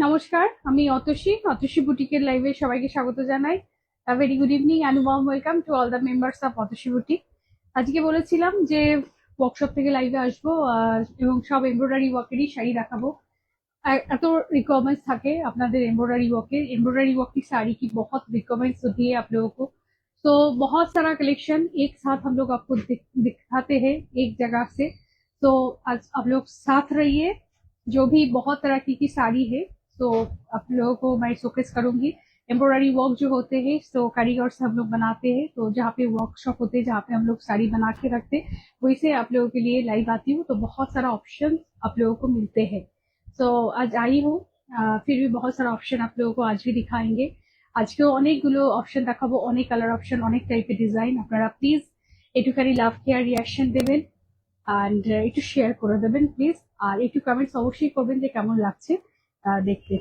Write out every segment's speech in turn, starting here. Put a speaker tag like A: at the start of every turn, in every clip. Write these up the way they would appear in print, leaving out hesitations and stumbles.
A: নমস্কার, আমি অতসী বুটিকের লাইভে সবাইকে স্বাগত জানাই। Very good evening and warm welcome to all the members of Atasi boutique. আজকে বলেছিলাম যে ওয়ার্কশপ থেকে লাইভে আসবো এবং সব এমব্রয়ডারি ওয়ার্কেরই শাড়ি দেখাবো। एत रिक्वायरमेंट्स থাকে আপনাদের एम्ब्रॉयडरी वर्क के। एम्ब्रॉयडरी वर्क की साड़ी की बहुत रिक्वायरमेंट्स होती है आप लोगों को। तो बहुत सारा कलेक्शन एक साथ हम लोग आपको दिखाते हैं एक जगह से। तो आज आप लोग साथ रहिए। जो भी बहुत तरह की साड़ी है तो आप लोगों को मैं शोकेस करूंगी। एम्ब्रॉयडरी वर्क जो होते हैं तो कारीगर से हम लोग बनाते हैं, तो जहाँ पे वर्कशॉप होते हैं जहाँ पे हम लोग साड़ी बना के रखते हैं वही से आप लोगों के लिए लाइव आती हूँ। तो बहुत सारा ऑप्शन आप लोगों को मिलते हैं। तो आज आई हूँ। फिर भी बहुत सारा ऑप्शन आप लोगों को आज भी दिखाएंगे। আজকেও অনেকগুলো অপশন দেখাবো, অনেক কালার অপশন, অনেক টাইপের ডিজাইন। আপনারা প্লিজ একটুখানি লাভ কেয়ার রিয়াকশন দেবেন অ্যান্ড একটু শেয়ার করে দেবেন প্লিজ। আর একটু কমেন্টস অবশ্যই করবেন যে কেমন লাগছে দেখতে।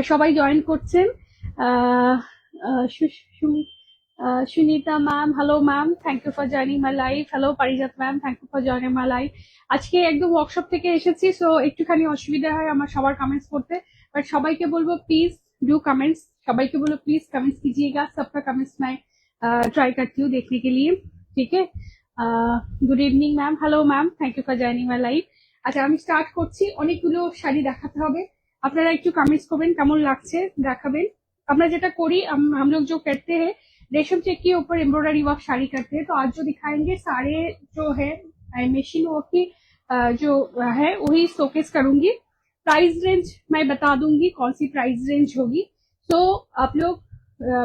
A: সবাই জয়েন করছেন। আহ, আহ, সু- সু- Sunita ma'am, hello ma'am, thank you for joining my live. Hello Parijat ma'am, thank you for joining my live. আজকে একদম ওয়ার্কশপ থেকে এসেছি, সো একটুখানি অসুবিধা হয় আমার সবার কমেंट्स করতে। বাট সবাইকে বলবো प्लीज डू कमेंट्स। সবাইকে বলবো प्लीज कमेंट्स कीजिएगा। सबका कमेंट्स मैं ट्राई करती हूँ देखने के लिए। ठीक है। Good evening ma'am, hello ma'am, thank you for joining my live. আচ্ছা, আমি স্টার্ট করছি। অনেকগুলো শাড়ি দেখাতে হবে, আপনারা একটু कमेंट्स করবেন केमन লাগছে দেখাবেন। আমরা যেটা করি हम लोग जो करते हैं रेशम चेक के ऊपर एम्ब्रॉयडरी वर्क साड़ी करते हैं। तो आज जो दिखाएंगे सारे जो है मशीन वर्क की जो है वही शोकेस करूंगी। प्राइस रेंज मैं बता दूंगी कौन सी प्राइस रेंज होगी। तो आप लोग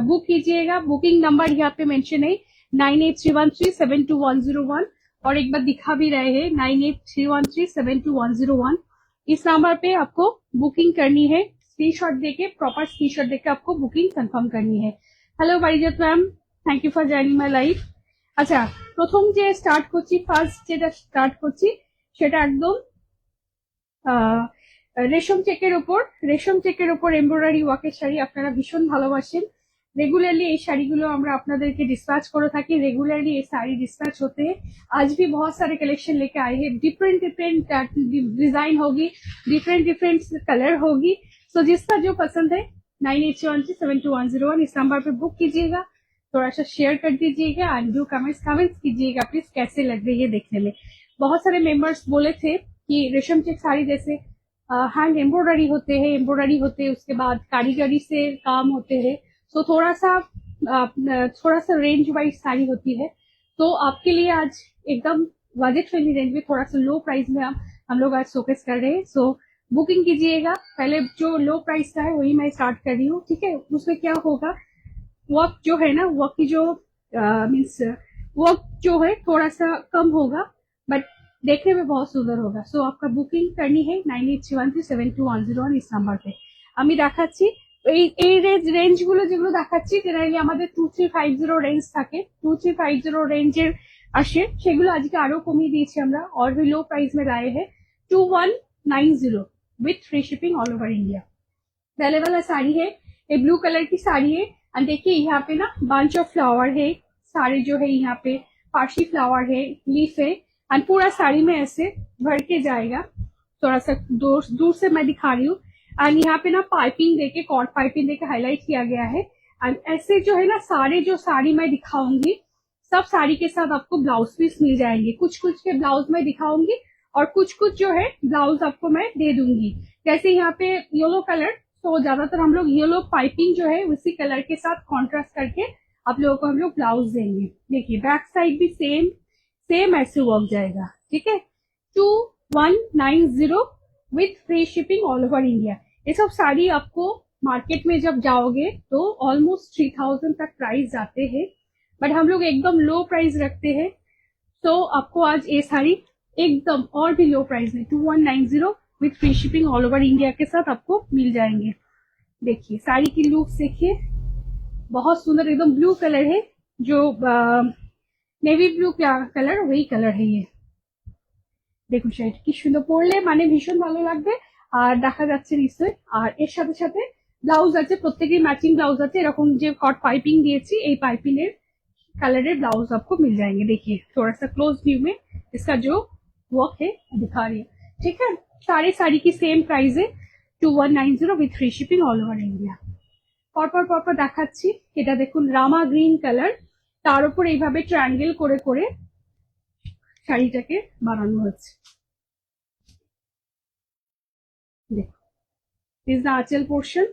A: बुक कीजिएगा। बुकिंग नंबर यहाँ पे मेंशन है 9831372101। और एक बार दिखा भी रहे हैं 9831372101। इस नंबर पे आपको बुकिंग करनी है। स्क्रीनशॉट देके, प्रॉपर स्क्रीनशॉट देके आपको बुकिंग कंफर्म करनी है। Hello Parijat ma'am, thank you for joining my live. আচ্ছা, প্রথম যে স্টার্ট করছি, ফার্স্ট যেটা স্টার্ট করছি সেটা একদম রেশম চেকের উপর। রেশম চেকের উপর এমব্রয়ডারি ওয়ার্কের শাড়ি আপনারা ভীষণ ভালোবাসেন। रेगुलरली ये শাড়িগুলো আমরা আপনাদেরকে डिस्पैच করে থাকি। रेगुलरली ये साड़ी डिस्पैच होते हैं। आज भी बहुत सारे कलेक्शन लेके आए हैं। डिफरेंट डिफरेंट डिजाइन होगी, डिफरेंट डिफरेंट कलर होगी। सो जिसका जो पसंद है 9831372101 इस नंबर पे बुक कीजिएगा। थोड़ा सा शेयर कर दीजिएगा एंड डू कमेंट्स कीजिएगा प्लीज कैसे लग रही है देखने में। बहुत सारे मेंबर्स बोले थे कि रेशम चेक साड़ी जैसे हैंड एम्ब्रॉयडरी होते हैं उसके बाद कारीगरी से काम होते हैं। तो थोड़ा सा रेंज वाइज साड़ी होती है। तो आपके लिए आज एकदम बजट फ्रेंडली रेंज में, थोड़ा सा लो प्राइस में हम लोग आज शोकेस कर रहे हैं। सो बुकिंग कीजिएगा। पहले जो लो प्राइस का है वही मैं स्टार्ट कर रही हूँ। ठीक है। उसमें क्या होगा, वर्क जो है ना, वर्क की जो मीन्स वर्क जो है थोड़ा सा कम होगा बट देखने में बहुत सुंदर होगा। सो आपका बुकिंग करनी है 9831372101 इस নাম্বার पे। আমি দেখাচ্ছি এই এই রেঞ্জ গুলো যেগুলো দেখাচ্ছি জেনারেলি আমাদের 2350 রেঞ্জ থাকে। 2350 রেঞ্জের আসে, সেগুলো আজকে আরো কমিয়ে দিয়েছি আমরা। और भी लो प्राइस में लाए हैं 2190 with free shipping all over India. पहले वाला साड़ी है, ये ब्लू कलर की साड़ी है। और देखिए यहाँ पे ना बंच ऑफ फ्लावर है। साड़ी जो है यहाँ पे पार्शी फ्लावर है, लीफ है। और पूरा साड़ी में ऐसे भर के जाएगा। थोड़ा सा दूर दूर से मैं दिखा रही हूँ। और यहाँ पे ना पाइपिंग देके, कॉर्ड पाइपिंग देके हाईलाइट किया गया है। और ऐसे जो है ना सारे जो साड़ी मैं दिखाऊंगी सब साड़ी के साथ आपको ब्लाउज पीस मिल जाएंगे। कुछ कुछ के ब्लाउज मैं दिखाऊंगी और कुछ कुछ जो है ब्लाउज आपको मैं दे दूंगी। जैसे यहाँ पे येलो कलर, तो ज्यादातर हम लोग येलो पाइपिंग जो है उसी कलर के साथ कॉन्ट्रास्ट करके आप लोगों को हम लोग ब्लाउज देंगे। देखिए बैक साइड भी सेम सेम ऐसे वर्क जाएगा। ठीक है। 2190 with free shipping all over India. ये सब साड़ी आपको मार्केट में जब जाओगे तो ऑलमोस्ट 3000 तक प्राइस जाते हैं, बट हम लोग एकदम लो प्राइस रखते हैं। तो आपको आज ये साड़ी एकदम और भी लो प्राइस में 2190 with free shipping all over India के साथ आपको मिल जाएंगे। देखिए साड़ी की लुक देखिए, बहुत सुंदर एकदम ब्लू कलर है, जो नेवी ब्लू कलर वही कलर है ये। দেখুন শাড়িটা কি সুন্দর, পরলে মানে ভীষণ ভালো লাগবে। আর দেখা যাচ্ছে নিশ্চয়, আর এর সাথে সাথে ব্লাউজ আছে, প্রত্যেকের ম্যাচিং ব্লাউজ আছে। এরকম যে কট পাইপিং দিয়েছি, এই পাইপিং এর कलर ब्लाउज आपको मिल जाएंगे। देखिए थोड़ा सा क्लोज व्यू में इसका जो वर्क है दिखा रही है। ठीक है, सारे साड़ी की सेम प्राइस है 2190 with free shipping all over India. পরপর পরপর দেখাচ্ছি। এটা দেখুন রামা গ্রিন কালার, তার উপর এইভাবে ট্রায়াঙ্গেল করে করে শাড়িটাকে বানানো হচ্ছে। দেখুন দিস দ্য আঁচল পোর্শন।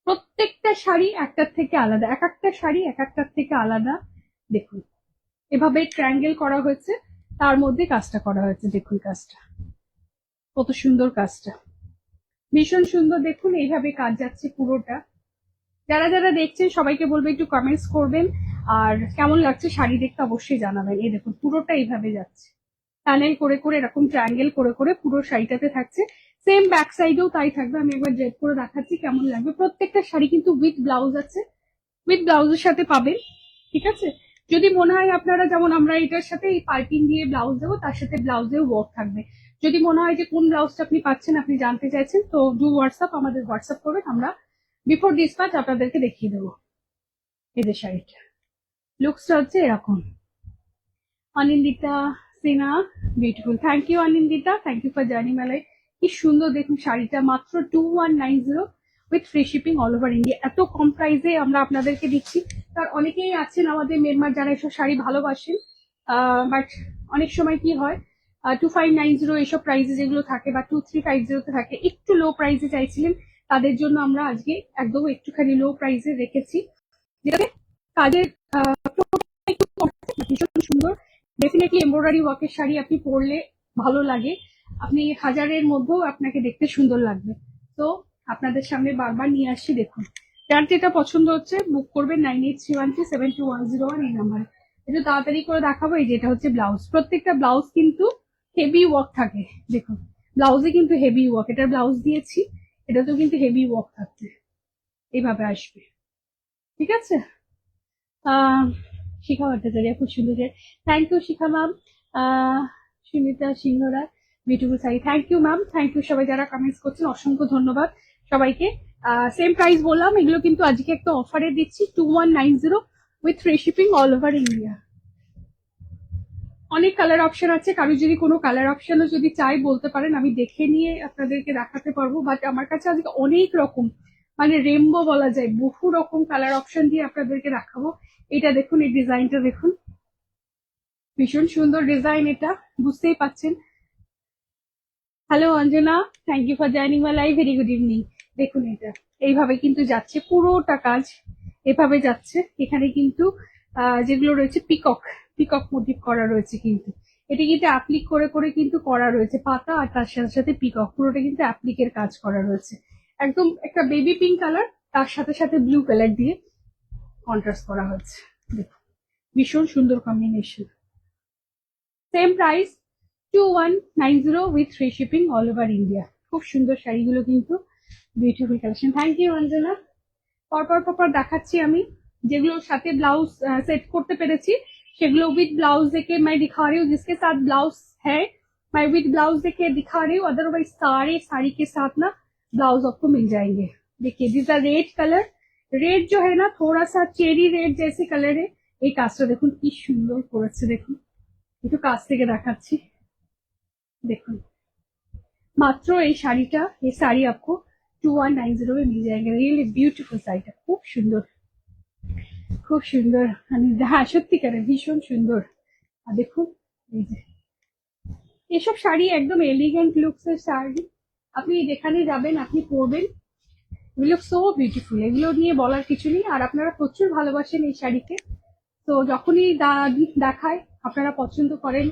A: প্রত্যেকটা শাড়ি একটার থেকে আলাদা, এক একটা শাড়ি এক একটার থেকে আলাদা। দেখুন এভাবে ট্রায়াঙ্গেল করা হয়েছে, তার মধ্যে কাজটা করা হয়েছে। দেখুন কাজটা কত সুন্দর, কাজটা ভীষণ সুন্দর। দেখুন এইভাবে কাজ যাচ্ছে পুরোটা। যারা যারা দেখছেন সবাইকে বলবো একটু কমেন্টস করবেন, আর কেমন লাগছে শাড়ি দেখতে অবশ্যই জানাবেন। এই দেখুন পুরোটা এইভাবে যাচ্ছে, টানেল করে করে এরকম ট্রায়াঙ্গেল করে করে পুরো শাড়িটাতে থাকছে। সেম ব্যাক সাইডেও তাই থাকবে। আমি একবার ড্রেপ করে দেখাচ্ছি কেমন লাগবে। প্রত্যেকটা শাড়ি কিন্তু উইথ ব্লাউজ আছে, উইথ ব্লাউজের সাথে পাবেন। ঠিক আছে, যদি মনে হয় আপনারা, যেমন আমরা এটার সাথে এই পাইপিং দিয়ে ব্লাউজ দেবো, তার সাথে ব্লাউজেও ওয়ার্ক থাকবে। যদি মনে হয় যে কোন ব্লাউজটা আপনি পাচ্ছেন, আপনি জানতে চাইছেন, তো ডু হোয়াটসঅ্যাপ, আমাদের হোয়াটসঅ্যাপ করবেন, আমরা বিফোর ডিসপ্যাচ আপনাদেরকে দেখিয়ে দেবো। এদের শাড়িটা লুকসটা হচ্ছে এরকম। Anindita Sinha, beautiful. Thank you Anindita, thank you for joining my live. কি সুন্দর দেখুন শাড়িটা, মাত্র 2190 with free shipping all over India. এত কম প্রাইসে আমরা আপনাদেরকে দিচ্ছি। তার অনেকেই আছেন আমাদের মেরমার যারা এসব শাড়ি ভালোবাসেন, বাট অনেক সময় কি হয় 2590 এইসব প্রাইসে যেগুলো থাকে, বা 2350 থাকে, একটু লো প্রাইসে চাইছিলেন, তাদের জন্য আমরা আজকে একদম একটুখানি লো প্রাইসে রেখেছি, যেটাতে কাজের ভীষণ সুন্দর। ডেফিনেটলি এমব্রয়ডারি ওয়ার্কের শাড়ি আপনি পরলে ভালো লাগে, আপনি হাজারের মধ্যেও আপনাকে দেখতে সুন্দর লাগবে। তো আপনাদের সামনে বারবার নিয়ে আসছি। দেখুন যার যেটা পছন্দ হচ্ছে বুক করবেন 9831372101 এই নাম্বারে। একটু তাড়াতাড়ি করে দেখাবো। এই যেটা হচ্ছে ব্লাউজ, প্রত্যেকটা ব্লাউজ কিন্তু হেভি ওয়ার্ক থাকে। দেখুন ব্লাউজে কিন্তু হেভি ওয়ার্ক, এটার ব্লাউজ দিয়েছি, এটাতেও কিন্তু হেভি ওয়ার্ক থাকছে, এইভাবে আসবে। ঠিক আছে, শিখা ভট্টাচার্য খুব সুন্দর, thank you Shikha ma'am. Sunita সিংহরা, beautiful sari, thank you ma'am, thank you. সবাই যারা কমেন্টস করছেন অসংখ্য ধন্যবাদ সবাইকে। সেম প্রাইস বললাম, এগুলো কিন্তু আজকে একটা অফারে দিচ্ছি 2190 with free shipping all over India. অনেক কালার অপশন আছে, কারো যদি কোনো কালার অপশনও যদি চাই বলতে পারেন, আমি দেখে নিয়ে আপনাদেরকে দেখাতে পারবো। বাট আমার কাছে আজকে অনেক রকম, মানে রেমবো বলা যায়, বহু রকম কালার অপশন দিয়ে আপনাদেরকে দেখাবো। এটা দেখুন, এই ডিজাইনটা দেখুন, ভীষণ সুন্দর ডিজাইন, এটা বুঝতেই পাচ্ছেন। Hello Anjana, thank you for joining my live, very good evening. দেখুন এটা এইভাবে কিন্তু যাচ্ছে, পুরোটা কাজ এভাবে যাচ্ছে। এখানে কিন্তু যেগুলো রয়েছে পিকক, পিকক মোটিভ করা রয়েছে, কিন্তু এটা কিন্তু অ্যাপ্লিক করে করে কিন্তু করা রয়েছে পাতা, আর তার সাথে সাথে পিকক, পুরোটা কিন্তু অ্যাপ্লিকের কাজ করা রয়েছে। একদম একটা বেবি পিঙ্ক কালার, তার সাথে সাথে ব্লু কালার দিয়ে কন্ট্রাস্ট করা হয়েছে। দেখুন ভীষণ সুন্দর combination. Same price 2190 with free shipping all over India. খুব সুন্দর শাড়িগুলো কিন্তু, beautiful collection. Thank you Anjana. পরপর পরপর দেখাচ্ছি আমি, যেগুলোর সাথে ব্লাউজ सेट করতে পেরেছি সেগুলো विद ब्लाउज देके मैं दिखा रही हूँ। जिसके साथ ब्लाउज है मैं विद ब्लाउज देके दिखा रही हूँ, अदरवाइज सारे साड़ी के साथ ना ब्लाउज आपको मिल जाएंगे। देखिए this are red colour, red जो है ना थोड़ा सा चेरी रेड जैसे कलर है। এই কাজটা দেখুন কি সুন্দর করেছে, দেখুন একটু কাছ থেকে দেখাচ্ছি। দেখুন মাত্র এই শাড়িটা, এই শাড়ি आपको 2190 में मिल जाएंगे। रियली ब्यूटीफुल শাড়িটা খুব সুন্দর, খুব সুন্দর, মানে হ্যাঁ সত্যিকারের ভীষণ সুন্দর। আর দেখুন এই যে এসব শাড়ি একদম এলিগেন্ট লুকস এর শাড়ি, আপনি যেখানে যাবেন আপনি পরবেন, এগুলো সো বিউটিফুল, এগুলো নিয়ে বলার কিছু নেই। আর আপনারা প্রচুর ভালোবাসেন এই শাড়িকে, তো যখনই দেখায় আপনারা পছন্দ করেন,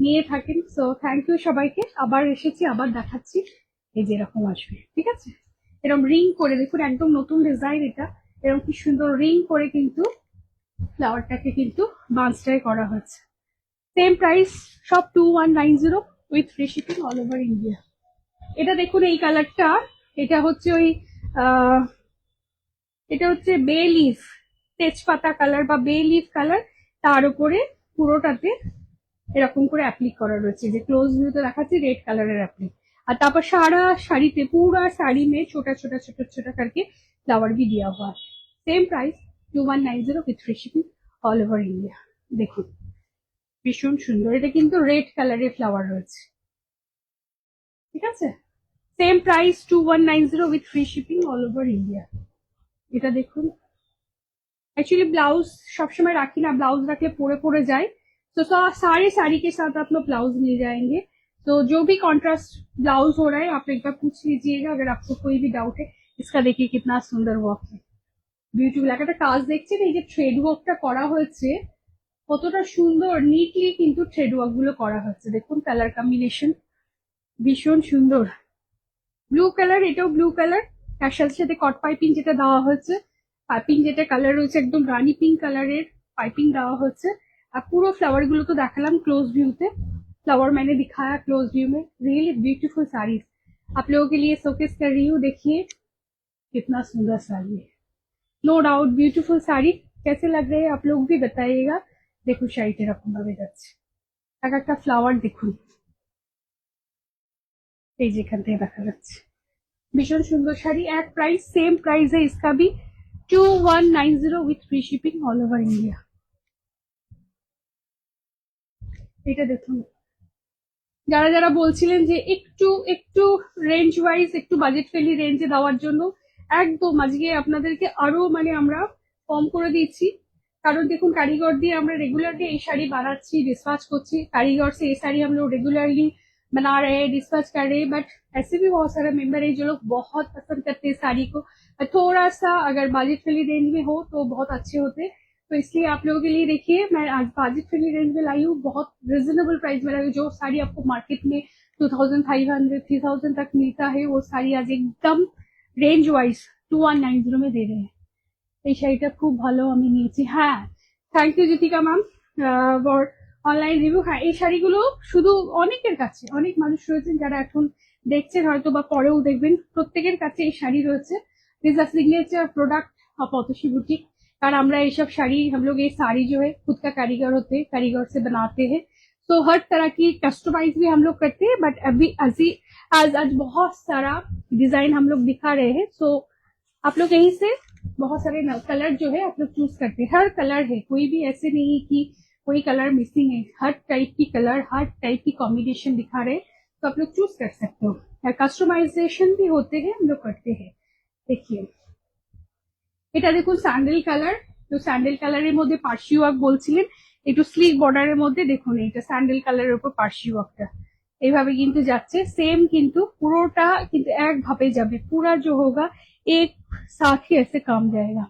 A: নিয়ে থাকেন। সো থ্যাংক ইউ সবাইকে। আবার এসেছি, আবার দেখাচ্ছি। এই যে এরকম আসবে, ঠিক আছে, এরকম রিং করে দেখুন, একদম নতুন ডিজাইন এটা। এরকম কি সুন্দর রিং করে কিন্তু ফ্লাওয়ারটাকে কিন্তু বান্সটাই করা হচ্ছে। সেম প্রাইস সব 2190 with free shipping all over India. এটা দেখুন এই কালারটা, এটা হচ্ছে ওই এটা হচ্ছে বে লিফ, তেজপাতা কালার বা বে লিফ কালার, তার উপরে পুরোটাতে এরকম করে অ্যাপ্লিক করা রয়েছে, যে ক্লোজ ভিউতে দেখাচ্ছি রেড কালারের অ্যাপ্লিক। और तापर सारा साड़ी पे, पूरा साड़ी में छोटा छोटा छोटा छोटा करके फ्लावर भी दिया हुआ है। Same price 2190 with free shipping all over India. দেখুন ভীষণ সুন্দর, এটা কিন্তু রেড কালারের ফ্লাওয়ার রয়েছে, ঠিক আছে। Same price 2190 with free shipping all over India. এটা দেখুন, एक्चुअली ब्लाउज सब समय राखी ना, ब्लाउज रखले पोड़े पोड़े जाए, तो सारे साड़ी के साथ आप लोग ब्लाउज मिल जाएंगे। तो जो भी कॉन्ट्रास्ट ब्लाउज हो रहा है आप एक बार पूछ लीजिएगा अगर आपको कोई भी डाउट है। इसका देखिए कितना सुंदर वर्क है, বিউটিফুল একটা কাজ দেখছেন। এই যে থ্রেড ওয়ার্কটা করা হয়েছে কতটা সুন্দর, নিটলি কিন্তু থ্রেড ওয়ার্ক গুলো করা হয়েছে। দেখুন কালার কম্বিনেশন ভীষণ সুন্দর, ব্লু কালার, এটাও ব্লু কালার, তার সাথে সাথে কট পাইপিং যেটা দেওয়া হয়েছে, পাইপিং যেটা কালার রয়েছে একদম রানি পিঙ্ক কালারের पाइपिंग দেওয়া হচ্ছে। আর পুরো फ्लावर গুলো তো দেখালাম क्लोज व्यू তে, फ्लावर मैंने दिखाया क्लोज व्यू में। रियली ब्यूटीफुल साड़ीज आप लोगों के लिए शोकेस कर रही हूँ, देखिए कितना सुंदर साड़ी है, नो डाउट ब्यूटीफुल साड़ी। कैसे लग रहे हैं आप लोग भी बताइएगा। देखो শাড়িটা এরকম ভাবে যাচ্ছে, এক একটা ফ্লাওয়ার দেখুন, এই যেখান থেকে দেখা যাচ্ছে ভীষণ সুন্দর শাড়ি। এক প্রাইস, सेम प्राइस है इसका भी 2190 with free shipping all over India. এটা দেখুন, যারা যারা বলছিলেন যে একটু একটু রেঞ্জ ওয়াইজ একটু বাজেট ফ্রেন্ডলি রেঞ্জে দেওয়ার জন্য, একদম আজকে আপনাদেরকে আরো মানে আমরা কম করে দিচ্ছি। কারণ দেখুন কারিগর দিয়ে আমরা রেগুলারলি এই শাড়ি বানাচ্ছি, डिस्पैच করছি, कारीगर से ये साड़ी हम लोग रेगुलरली बना रहे हैं, डिस्पैच कर रहे हैं। बट ऐसे भी बहुत सारे मेंबर है जो लोग बहुत पसंद करते हैं साड़ी को, थोड़ा सा अगर बजट फ्रेंडली रेंज में हो तो बहुत अच्छे होते। तो इसलिए आप लोगों के लिए देखिए मैं आज बजट फ्रेंडली रेंज में लाई हूँ, बहुत रिजनेबल प्राइस में लाई हूँ। जो साड़ी आपको मार्केट में 2500 3000 तक मिलता है वो साड़ी आज एकदम रेंज वाइज 2190 में दे रहे हैं। এই শাড়িটা খুব ভালো আমি নিয়েছি। হ্যাঁ, thank you Jyotika ma'am for online review. হ্যাঁ, এই শাড়িগুলো শুধু অনেকের কাছে, অনেক মানুষ রয়েছেন যারা এখন দেখছেন হয়তো বা পরেও দেখবেন, প্রত্যেকের কাছে এই শাড়ি রয়েছে। This a signature product of Atoshi boutique. और हमरा ये सब शाड़ी, हम लोग ये साड़ी जो है खुद का कारीगर होते हैं, कारीगर से बनाते हैं। तो हर तरह की कस्टमाइज भी हम लोग करते हैं। बट अभी आज बहुत सारा डिजाइन हम लोग दिखा रहे हैं। सो आप लोग यहीं से बहुत सारे कलर जो है आप लोग चूज करते हैं, हर कलर है, कोई भी ऐसे नहीं है कि कोई कलर मिसिंग है, हर टाइप की कलर, हर टाइप की कॉम्बिनेशन दिखा रहे हैं। तो आप लोग चूज कर सकते हो। और कस्टमाइजेशन भी होते हैं, हम लोग करते हैं। देखिए এটা দেখুন স্যান্ডেল কালার, তো স্যান্ডেল কালারের মধ্যে পার্সি ওয়ার্ক বলছিলেন, একটু স্লিক বর্ডারের মধ্যে দেখুন এইটা স্যান্ডেল কালারের উপর পার্সি ওয়ার্কটা এইভাবে কিন্তু যাচ্ছে। সেম কিন্তু পুরোটা কিন্তু এক ভাবে যাবে, পুরা जो होगा एक साथ ही ऐसे काम जाएगा।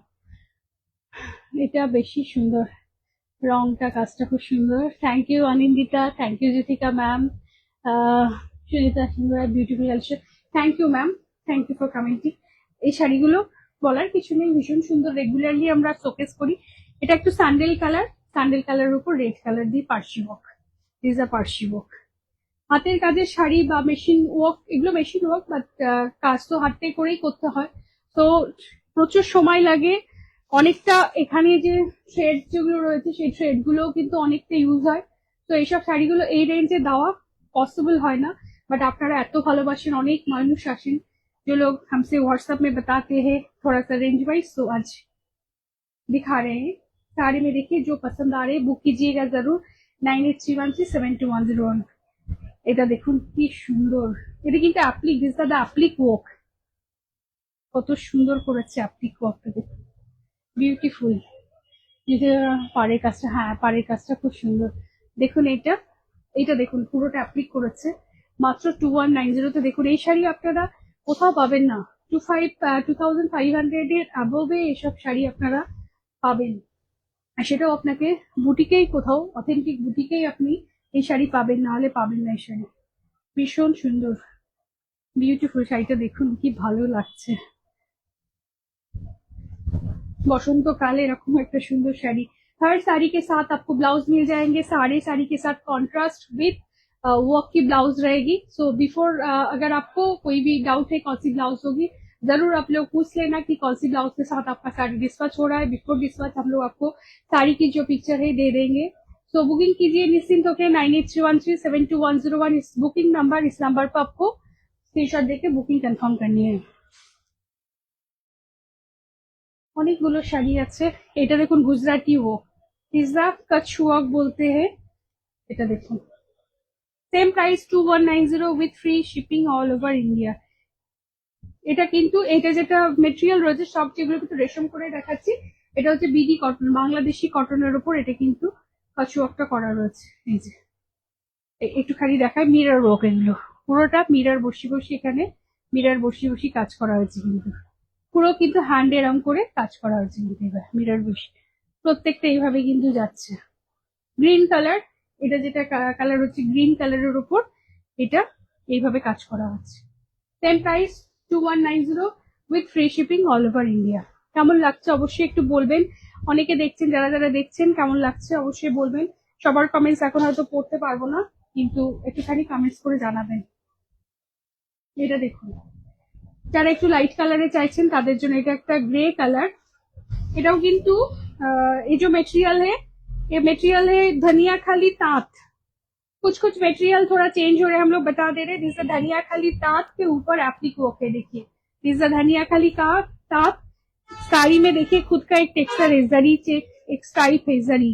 A: এটা বেশি সুন্দর, রংটা কাজটা খুব সুন্দর। Thank you Anindita, thank you Jyotika ma'am, Sunita সুন্দর beautiful also, thank you ma'am, thank you for commenting. এই শাড়িগুলো বলার কিছু নেই, ভীষণ সুন্দর, রেগুলারলি আমরা শোকেস করি। এটা একটু স্যান্ডেল কালার, স্যান্ডেল কালারের উপর রেড কালার দিয়ে Parsi work, this a Parsi work. হাতের কাজের শাড়ি বা মেশিন ওয়ার্ক, এগুলো মেশিন ওয়ার্ক, বাট কাজ তো হাতে করেই করতে হয়, তো প্রচুর সময় লাগে। অনেকটা এখানে যে থ্রেড যেগুলো রয়েছে সেই থ্রেড গুলো কিন্তু অনেকটা ইউজ হয়। তো এইসব শাড়িগুলো এই রেঞ্জে দেওয়া পসিবল হয় না। बट আপনারা এত ভালোবাসেন, অনেক মানুষ আসেন जो लोग हमसे व्हाट्सएप में बताते हैं थोड़ा सा रेंज वाइज, तो आज दिखा रहे हैं साड़ी में। देखिए जो पसंद आ रहे हैं बुक कीजिएगा जरूर 9831372101। এটা দেখুন কি সুন্দর, এটা কিন্তু applique, this the applique work, কত সুন্দর করেছে অ্যাপ্লিক ওয়ার্কটা, দেখুন বিউটিফুল। যেটা পাড়ের কাজটা, হ্যাঁ পাড়ের কাজটা খুব সুন্দর। দেখুন এইটা, এইটা দেখুন পুরোটা অ্যাপ্লিক করেছে মাত্র 2190 তে। দেখুন এই শাড়ি আপনারা কোথাও পাবেন না, 2500 এর অ্যাবভে এসব শাড়ি আপনারা পাবেন। আর সেটাও আপনাকে বুটিকেই, কোথাও অথেন্টিক বুটিকেই আপনি এই শাড়ি পাবেন, না হলে পাবেন না এই শাড়ি। ভীষণ সুন্দর বিউটিফুল শাড়িটা দেখুন কি ভালো লাগছে, বসন্তকালে এরকম একটা সুন্দর শাড়ি। हर साड़ी के साथ आपको ब्लाउज मिल जाएंगे, सारे साड़ी के साथ कॉन्ट्रास्ट विथ वर्क की ब्लाउज रहेगी। सो बिफोर अगर आपको कोई भी डाउट है कौन सी ब्लाउज होगी जरूर आप लोग पूछ लेना कि कौन सी ब्लाउज के साथ आपका साड़ी डिस्पैच हो रहा है। बिफोर डिस्पैच हम लोग आपको साड़ी की जो पिक्चर है दे देंगे। तो बुकिंग कीजिए निश्चिंत होकर 9831372101 इस बुकिंग नंबर, इस नंबर पर आपको स्क्रीनशॉट देके बुकिंग कंफर्म करनी है। অনেকগুলো শাড়ি আছে। এটা দেখুন Gujarati work, pizza Kutch work বলতে হ্যাঁ। এটা দেখুন same price 2190 with free shipping all over India. এটা কিন্তু এটা যেটা মেটেরিয়াল রয়েছে সব যেগুলো কিন্তু রেশম করে দেখাচ্ছি, এটা হচ্ছে বিডি কটন, বাংলাদেশি কটনের উপর এটা কিন্তু কচ্ছ ওয়ার্কটা করা রয়েছে। এই যে একটুখানি দেখায় মিরর ওয়ার্ক, এগুলো পুরোটা মিরর বসি বসি, এখানে মিরর বসি বসি কাজ করা হয়েছে, কিন্তু পুরো কিন্তু হ্যান্ড এরম করে কাজ করা হয়েছে কিন্তু এবার মিরর বসি প্রত্যেকটা এইভাবে কিন্তু যাচ্ছে। গ্রিন কালার, এটা যেটা কালার হচ্ছে গ্রিন কালারের উপর এটা এইভাবে কাজ করা হচ্ছে। Same price 2190 with free shipping all over India. কেমন লাগছে অবশ্যই একটু বলবেন। অনেকে দেখছেন, যারা যারা দেখছেন কেমন লাগছে অবশ্যই বলবেন। সবার কমেন্টস এখন হয়তো পড়তে পারবো না, কিন্তু একটুখানি কমেন্টস করে জানাবেন। এটা দেখুন, যারা একটু লাইট কালারে চাইছেন তাদের জন্য এটা একটা গ্রে কালার। এটাও কিন্তু ये जो मटेरियल है, ये मटेरियल है धनिया खाली तात। कुछ कुछ मटेरियल थोड़ा चेंज हो रहा है, हम लोग बता दे रहे हैं। जैसे धनिया खाली तात के ऊपर एप्लिक वर्क है, देखिए जैसे धनिया खाली का तात। साड़ी में देखिए खुद का एक टेक्सचर है, जरी चेक एक स्ट्राइप है, जरी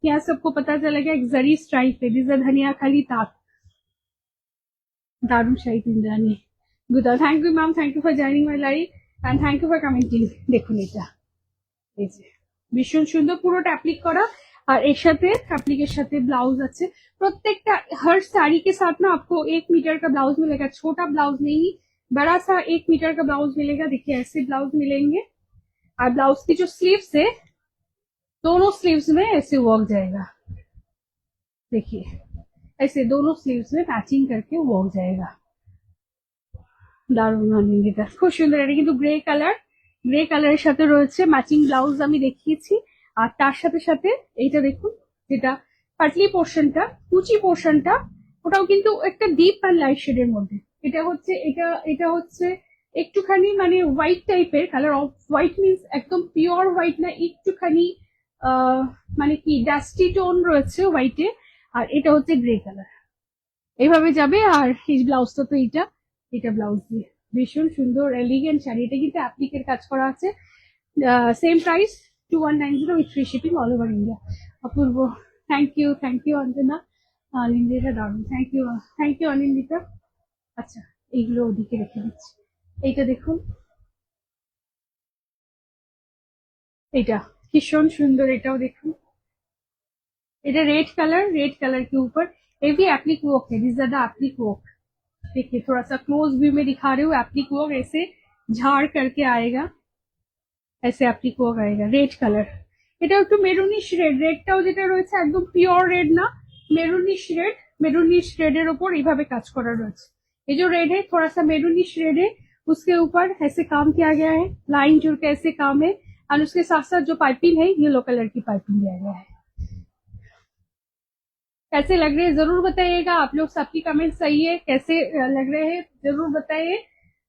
A: यहाँ सबको पता चलेगा एक जरी स्ट्राइप है। जैसे धनिया खाली तात, दारुण शाही पिंजानी। Good, thank you ma'am, thank you for joining my live and thank you for commenting. দেখুন এটা এই যে ভীষণ সুন্দর পুরোটা অ্যাপ্লিক করা, আর এর সাথে অ্যাপ্লিকের সাথে ব্লাউজ আছে। प्रत्येक हर साड़ी के साथ ना आपको 1 मीटर का ब्लाउज मिलेगा, छोटा ब्लाउज नहीं, बड़ा सा 1 मीटर का ब्लाउज मिलेगा। देखिए ऐसे ब्लाउज मिलेंगे, और ब्लाउज की जो स्लीव्स है दोनों स्लीव्स में ऐसे वर्क जाएगा। देखिए ऐसे दोनों स्लीव्स में मैचिंग करके वर्क जाएगा। দারুণ অনিন্দিতা, খুব সুন্দর। এটা কিন্তু গ্রে কালার, গ্রে কালারের সাথে রয়েছে ম্যাচিং ব্লাউজ আমি দেখিয়েছি। আর তার সাথে সাথে এইটা দেখুন, যেটা পাটলি পোর্শনটা, কুচি পোর্শনটা, ওটাও কিন্তু একটা ডিপ আর লাইট শেডের মধ্যে। এটা হচ্ছে এটা হচ্ছে একটুখানি মানে হোয়াইট টাইপের কালার। অফ হোয়াইট মিনস একদম পিওর হোয়াইট না, একটুখানি মানে কি ডাস্টি টোন রয়েছে হোয়াইটে। আর এটা হচ্ছে গ্রে কালার, এইভাবে যাবে। আর এই ব্লাউজটা তো এটা ব্লাউজ দিয়ে ভীষণ সুন্দর এলিগেন্ট শাড়ি। এটা কিন্তু অ্যাপ্লিকের কাজ করা আছে। Same price 2190 with free shipping all over India. অপূর্ব, থ্যাংক ইউ অঞ্জনা। অনিন্দিতা দারুণ, থ্যাংক ইউ অনিন্দিতা। আচ্ছা এইগুলো ওদিকে রেখে দিচ্ছি। এইটা দেখুন, এটা ভীষণ সুন্দর, এটাও দেখুন। এটা रेड कलर के ऊपर ये भी एप्लिक वर्क है, दिस ज्यादा एप्लिक वर्क। देखिए थोड़ा सा क्लोज व्यू में दिखा रही हूँ, एप्लिक वर्क ऐसे झाड़ करके आएगा, ऐसे एप्लिक वर्क आएगा। रेड कलर, এটা একটু মেরুনিশ রেড, রেডটাও যেটা রয়েছে একদম পিওর রেড না, মেরুনিশ রেডের উপর এইভাবে কাজ করা রয়েছে। ये जो रेड है थोड़ा सा मेरूनिश रेड है, उसके ऊपर ऐसे काम किया गया है, लाइन जुड़ के ऐसे काम है। और उसके साथ साथ जो पाइपिंग है येलो कलर की पाइपिंग दिया गया है। कैसे लग रहे हैं जरूर बताइएगा आप लोग, सबकी कमेंट सही है, कैसे लग रहे हैं जरूर बताइए।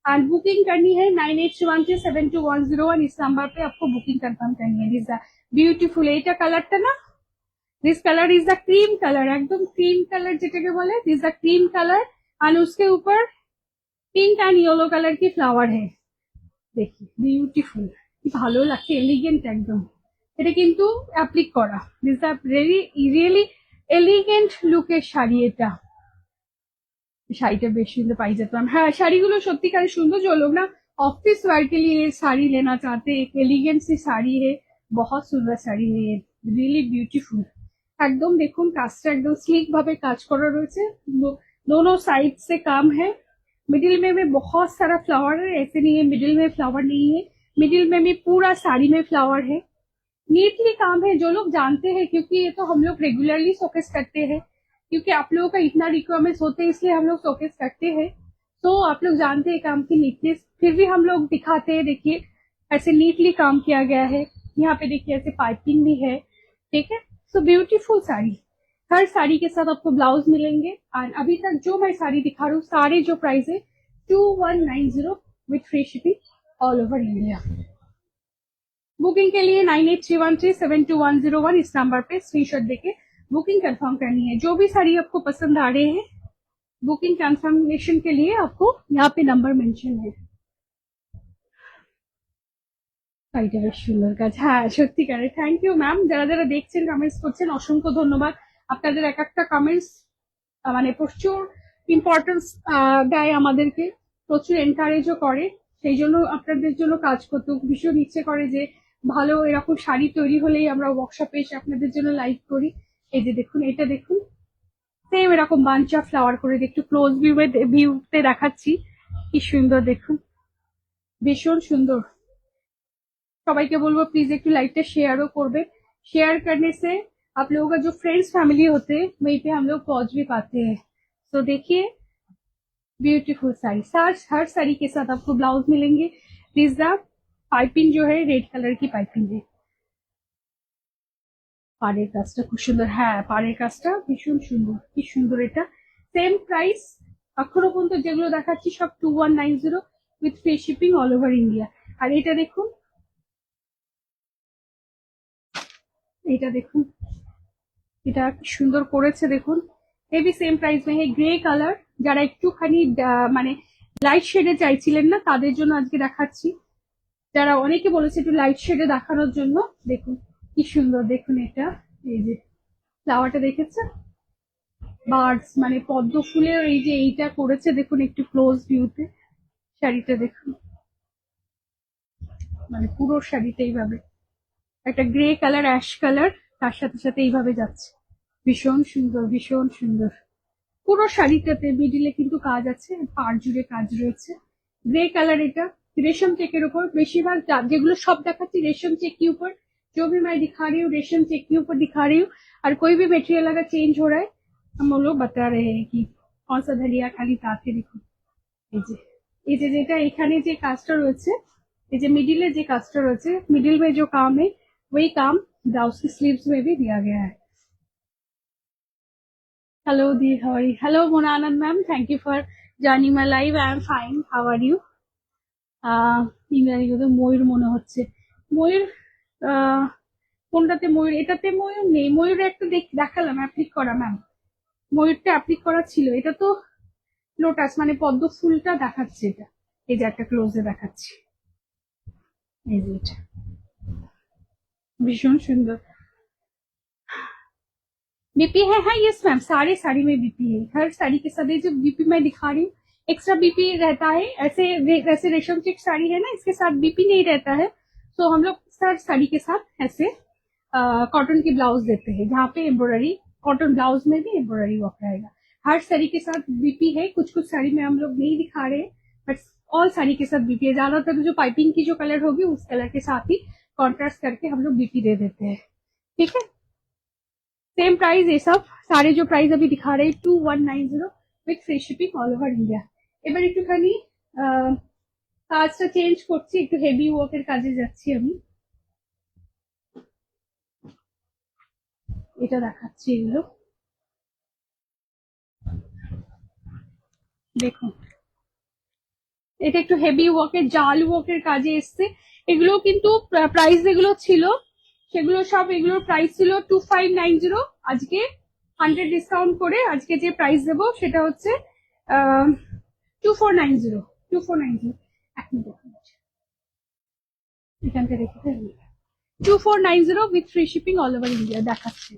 A: एंड बुकिंग करनी है 9813721001 इस नंबर पे आपको बुकिंग कंफर्म करनी है। दिस ब्यूटीफुल, এটা কালারটা না, this colour is the cream colour, एकदम क्रीम कलर যেটাকে বলে, दिस द क्रीम कलर। और उसके ऊपर पिंक एंड येलो कलर की फ्लावर है, देखिए ब्यूटीफुल, ভালো লাগছে, এলিগেন্ট একদম। এটা কিন্তু অ্যাপ্লিক করা, দিস আ রিয়েলি এলিগেন্ট লুকের শাড়ি। এটা শাড়িটা বেশ সুন্দর পাই যেতাম। হ্যাঁ শাড়িগুলো সত্যিকার সুন্দর। जो लोग ना ऑफिस वेयर के लिए साड़ी लेना चाहते हैं, एक एलिगेंट सी साड़ी है, बहुत सुंदर साड़ी है, रियली ब्यूटीफुल। একদম দেখুন কাজটা একদম স্লিক ভাবে কাজ করা রয়েছে, दोनों साइड से काम है। मिडिल में भी बहुत सारा फ्लावर है, ऐसे नहीं है मिडिल में फ्लावर नहीं है, मिडिल में भी पूरा साड़ी में फ्लावर है। नीटली काम है, जो लोग जानते हैं, क्योंकि ये तो हम लोग रेगुलरली शोकेस करते हैं, क्योंकि आप लोगों का इतना रिक्वायरमेंट्स होते हैं इसलिए हम लोग शोकेस करते हैं। तो आप लोग जानते हैं काम की नीटनेस, फिर भी हम लोग दिखाते हैं। देखिए ऐसे नीटली काम किया गया है, यहाँ पे देखिए ऐसे पाइपिंग भी है, ठीक है। सो ब्यूटीफुल साड़ी, हर साड़ी के साथ आपको ब्लाउज मिलेंगे। और अभी तक जो मैं साड़ी दिखा रही हूँ सारे जो प्राइस है 2190 with free shipping all over India. Booking के लिए 9831372101 इस नंबर पे स्क्रीनशॉट देके बुकिंग कंफर्म करनी है। जो भी साड़ी आपको पसंद आ रहे हैं बुकिंग कंफर्मेशन के लिए आपको यहाँ पे नंबर मेंशन है। শাড়িটা বেশ সুন্দর কাজ, হ্যাঁ সত্যিকারের। থ্যাংক ইউ ম্যাম, যারা যারা দেখছেন কমেন্টস করছেন অসংখ্য ধন্যবাদ। আপনাদের এক একটা কমেন্টস মানে প্রচুর ইম্পর্টেন্স দেয় আমাদেরকে, প্রচুর এনকারেজও করে। সেই জন্য আপনাদের জন্য কাজ করতে ভীষণ ইচ্ছে করে যে ভালো এরকম শাড়ি তৈরি হলেই আমরা ওয়ার্কশপে এসে আপনাদের জন্য লাইভ করি। এই যে দেখুন, এটা দেখুন সেম এরকম বাঞ্চ অফ ফ্লাওয়ার করে একটু ক্লোজ ভিউতে দেখাচ্ছি, কি সুন্দর দেখুন, ভীষণ সুন্দর। সবাইকে বলবো प्लीज একটু लाइवটা शेयरও করবে। शेयर करने से आप लोगों का जो फ्रेंड्स फैमिली होते हैं वहीं पे हम लोग पहुंच भी पाते हैं। तो देखिए ब्यूटीफुल साड़ी, हर साड़ी के साथ आपको ब्लाउज मिलेंगे। पिज्जा पाइपिंग जो है रेड कलर की पाइपिंग है। পাড়ের কাজটা খুব সুন্দর, হ্যাঁ পাড়ের কাজটা ভীষণ সুন্দর, কি সুন্দর। এটা সেম প্রাইস এখনো পর্যন্ত যেগুলো দেখাচ্ছি সব 2190 with free shipping all over India. আর এটা দেখুন, এটা দেখুন, এটা কি সুন্দর করেছে দেখুন। এ भी সেম প্রাইস में है, গ্রে কালার। যারা একটুখানি মানে লাইট শেডে চাইছিলেন না তাদের জন্য আজকে দেখাচ্ছি। যারা অনেকে বলেছে একটু লাইট শেডে দেখানোর জন্য, দেখুন কি সুন্দর। দেখুন এটা, এই যে ফ্লাওয়ারটা দেখেছেন, বার্ডস মানে পদ্ম ফুলের এই যে এইটা করেছে দেখুন একটু ক্লোজ ভিউতে। শাড়িটা দেখুন, মানে পুরো শাড়িটা এইভাবে একটা গ্রে কালার অ্যাশ কালার তার সাথে সাথে এইভাবে যাচ্ছে, ভীষণ সুন্দর ভীষণ সুন্দর। পুরো শাড়িটাতে মিডিলে কিন্তু কাজ আছে, পাড় জুড়ে কাজ রয়েছে। ग्रे कलर এটা रेशम चेक ऊपर বেশিরভাগ যেগুলো সব দেখাচ্ছি रेशम चेक के ऊपर, जो भी मैं दिखा रही हूँ रेशम चेक के ऊपर दिखा रही हूँ। और कोई भी मटेरियल अगर चेंज हो रहा है हम लोग बता रहे हैं कि कौन सा धलिया खाली ताके देखो। এই যে যেটা এখানে যে কাজটা রয়েছে, এই যে मिडिल যে কাজটা রয়েছে, मिडिल में जो काम है वही काम ब्लाउज की स्लीव्स में भी दिया गया है। हेलो दी, how are you? Hello Mona Anand ma'am, thank you for joining my live. I am fine, how are you? ইংরাজি ময়ূর মনে হচ্ছে, ময়ূর কোনটাতে ময়ূর? এটাতে ময়ূর নেই, ময়ূর একটা দেখালাম অ্যাপ্লিক করা ম্যাম, ময়ূরটা অ্যাপ্লিক করা ছিল। এটা তো লোটাস মানে পদ্ম ফুলটা দেখাচ্ছে এটা, এই যে একটা ক্লোজে দেখাচ্ছি, এই যে এটা ভীষণ সুন্দর। बीपी है, हाँ यस मैम, सारे साड़ी में बीपी है, हर साड़ी के साथ जो बीपी मैं दिखा रही हूँ एक्स्ट्रा बीपी रहता है। ऐसे वैसे रेशम चेक साड़ी है ना, इसके साथ बीपी नहीं रहता है। तो हम लोग हर साड़ी के साथ ऐसे कॉटन की ब्लाउज देते हैं, जहाँ पे एम्ब्रॉयडरी, कॉटन ब्लाउज में भी एम्ब्रॉयडरी वर्क रहेगा। हर साड़ी के साथ बीपी है, कुछ कुछ साड़ी में हम लोग नहीं दिखा रहे हैं बट ऑल साड़ी के साथ बीपी है। ज्यादातर जो पाइपिंग की जो कलर होगी उस कलर के साथ ही कॉन्ट्रास्ट करके हम लोग बीपी दे देते हैं, ठीक है। सेम प्राइस ये सब सारे जो प्राइस अभी दिखा रहे हैं 2190 with free shipping all over India. এবার একটুখানি কাজটা চেঞ্জ করছি, একটু হেভি ওয়ার্কের কাজে যাচ্ছি আমি। এটা দেখাচ্ছি, এগুলো দেখুন, এটা একটু হেভি ওয়ার্কের জাল ওয়ার্কের কাজে এসছে। এগুলো কিন্তু প্রাইস যেগুলো ছিল সেগুলো সব, এগুলোর প্রাইস ছিল 2590, আজকে 100 ডিসকাউন্ট করে আজকে যে প্রাইস দেবো সেটা হচ্ছে 2490। এখানটা রেখে 2490 with free shipping all over India দেখাচ্ছে।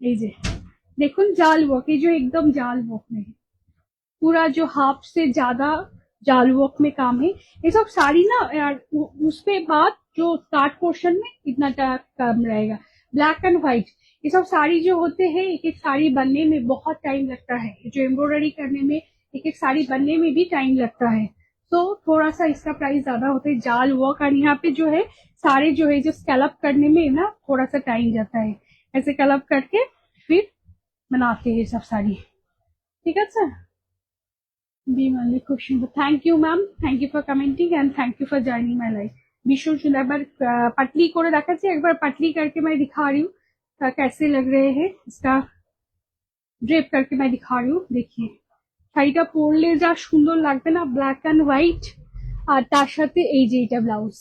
A: এই যে দেখুন जाल वर्क, ये जो एकदम जाल वर्क में है, पूरा जो हाफ से ज्यादा जाल वर्क में काम है। ये सब साड़ी ना उसके बाद जो स्टार्ट पोर्शन में इतना कम रहेगा। ब्लैक एंड व्हाइट ये सब साड़ी जो होते हैं, एक एक साड़ी बनने में बहुत टाइम लगता है, जो एम्ब्रॉयडरी करने में एक एक साड़ी बनने में भी टाइम लगता है। तो थोड़ा सा इसका प्राइस ज्यादा होता है जाल वर्क। और यहाँ पे जो है सारे जो है जो स्कैलप करने में ना थोड़ा सा टाइम जाता है, ऐसे कलप करके फिर बनाते हैं सब साड़ी, ठीक है सर। बी मालिक খুব সুন্দর, thank you ma'am, thank you for commenting and thank you for joining my live. भीषण सुंदर। एक बार पतली করে দেখাচ্ছি, एक बार पतली करके मैं दिखा रही हूँ कैसे लग रहे हैं, इसका ड्रेप करके मैं दिखा रही हूँ, देखिए শাড়িটা পরলে যা সুন্দর লাগবে না, ব্ল্যাক অ্যান্ড হোয়াইট, আর তার সাথে এই যে এটা ব্লাউজ।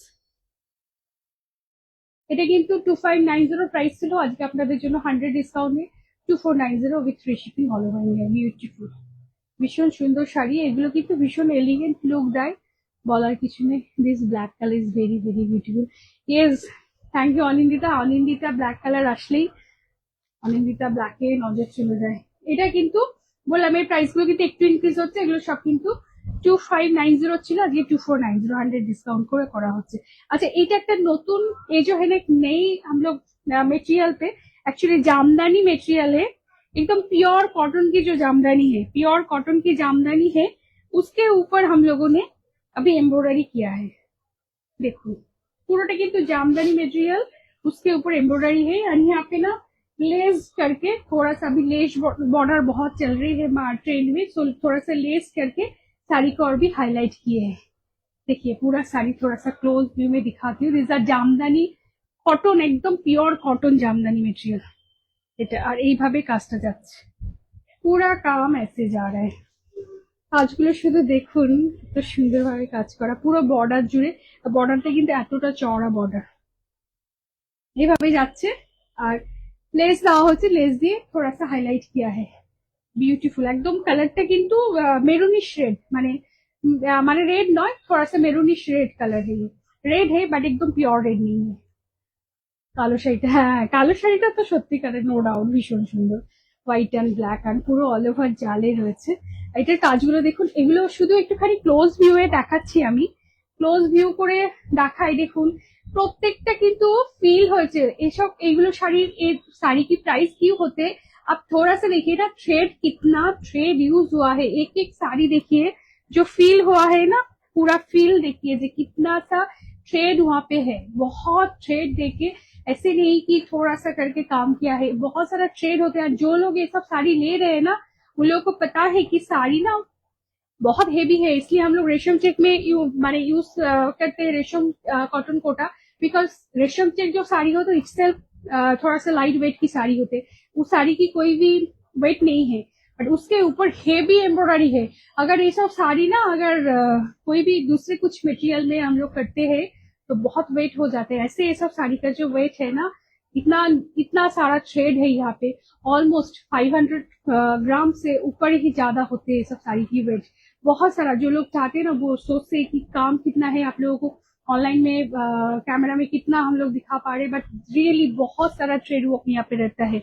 A: এটা কিন্তু 2590 প্রাইস ছিল, আজকে আপনাদের জন্য 100 ডিসকাউন্টে 2490 with free shipping all over India. Beautiful, ভীষণ সুন্দর শাড়ি, এগুলো কিন্তু ভীষণ এলিগেন্ট লুক দেয়, বলার কিছু নেই। This black colour is very very beautiful. Yes, thank you Anindita. Anindita black colour আসলেই অনিন্দিতা ব্ল্যাকে নজর চলে যায়। এটা কিন্তু বললাম এই প্রাইস গুলো কিন্তু একটু ইনক্রিজ হচ্ছে, এগুলো সব কিন্তু 2590 ছিল, আজকে 2490 100 डिस्काउंट করে করা হচ্ছে। अच्छा, এটা একটা নতুন, ये जो है ना नई हम लोग मटेरियल पे, एक्चुअली जामदानी मटेरियल है, एकदम प्योर कॉटन की जो जामदानी है, प्योर कॉटन की जामदानी है, उसके ऊपर हम लोगों ने अभी एम्ब्रॉयडरी किया है। देखो पूराटा किंतु जामदानी मटेरियल, उसके ऊपर एम्ब्रॉयडरी है, और यहाँ पे ना लेस करके थोड़ा सा, अभी लेस बॉर्डर बहुत चल रही है ट्रेंड में, सो थोड़ा सा लेस करके साड़ी को और भी हाईलाइट किए हैं। देखिए पूरा साड़ी थोड़ा सा क्लोज व्यू में दिखाती हूँ। दिस आर जामदानी कॉटन, एकदम प्योर कॉटन जामदानी मटेरियल এটা। আর এইভাবে কাজটা যাচ্ছে, পুরা কাম এসে যা রা হ্যায়। কাজগুলো শুধু দেখুন, এত সুন্দরভাবে কাজ করা, পুরো বর্ডার জুড়ে। বর্ডারটা কিন্তু এতটা চওড়া বর্ডার, এইভাবে যাচ্ছে। আর লেস দেওয়া হচ্ছে, লেস দিয়ে थोड़ा सा हाईलाइट किया है। বিউটিফুল, একদম কালারটা কিন্তু মেরুনিশ রেড, মানে মানে রেড নয়, थोड़ा सा মেরুনিশ রেড কালার है, রেড है बट एकदम प्योर रेड नहीं है। কালো শাড়িটা, হ্যাঁ কালো শাড়িটা তো সত্যিকারের নো ডাউট ভীষণ সুন্দর, হোয়াইট অ্যান্ড ব্ল্যাক অ্যান্ড পুরো অল ওভার জালে রয়েছে। এটার কাজগুলো দেখুন, এগুলো শুধু একটুখানি ক্লোজ ভিউ এ দেখাচ্ছি আমি, ক্লোজ ভিউ করে দেখাই। দেখুন প্রত্যেকটা কিন্তু ফিল হয়েছে এসব, এইগুলো শাড়ির, এই শাড়ি की प्राइस क्यों होते, आप थोड़ा सा देखिए ना, थ्रेड कितना थ्रेड यूज हुआ है, एक एक साड़ी देखिए जो फील हुआ है ना, पूरा फील देखिए जो कितना सा थ्रेड वहां पे है, बहुत थ्रेड देके, ऐसे नहीं कि थोड़ा सा करके काम किया है, बहुत सारा थ्रेड होते हैं। जो लोग ये सब साड़ी ले रहे हैं ना, उन लोगों को पता है कि साड़ी ना बहुत हेवी है, इसलिए हम लोग रेशम चेक में माने यूज करते हैं रेशम कॉटन कोटा, बिकॉज रेशम चेक जो साड़ी हो तो इटसेल्फ थोड़ा सा लाइट वेट की साड़ी होते, उस साड़ी की कोई भी वेट नहीं है, बट उसके ऊपर हेवी एम्ब्रॉयडरी है। अगर ये सब साड़ी ना, अगर कोई भी दूसरे कुछ मटेरियल में हम लोग करते हैं तो बहुत वेट हो जाते हैं। ऐसे ये सब साड़ी का जो वेट है ना, इतना इतना सारा थ्रेड है यहाँ पे, ऑलमोस्ट 500 ग्राम से ऊपर ही ज्यादा होते हैं सब साड़ी की वेट। बहुत सारा, जो लोग चाहते हैं ना वो सोचते हैं कि काम कितना है, आप लोगों को ऑनलाइन में कैमरा में कितना हम लोग दिखा पा रहे, बट रियली बहुत सारा ट्रेड वर्क यहाँ पे रहता है,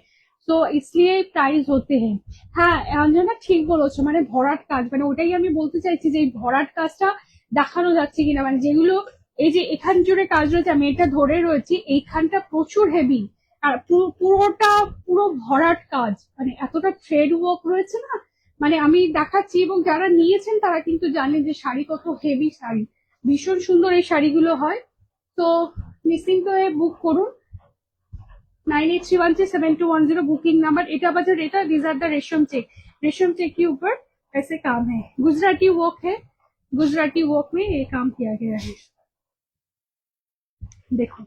A: তো इसलिए প্রাইস হতে হ্যাঁ। হ্যাঁ অঞ্জনা ঠিক বলেছো, মানে ভরাট কাজ, মানে ওটাই আমি বলতে চাইছি যে এই ভরাট কাজটা দেখানো যাচ্ছে কিনা, মানে যেগুলো এই যে এখান জুড়ে কাজ রয়েছে, আমি এটা ধরে রয়েছি, এইখানটা প্রচুর হেভি, আর পুরোটা পুরো ভরাট কাজ, মানে এতটা থ্রেড ওয়ার্ক রয়েছে না, মানে আমি দেখাচ্ছি, এবং যারা নিয়েছেন তারা কিন্তু জানেন যে শাড়ি কত হেভি শাড়ি, ভীষণ সুন্দর এই শাড়িগুলো হয়। তো নিশ্চিন্ত হয়ে বুক করুন, 98313721 booking number. Etah budget Etah, these are the रेशम चेक के ऊपर ऐसे काम है, गुजराती वर्क है, गुजराती वर्क में ये काम किया गया है। देखो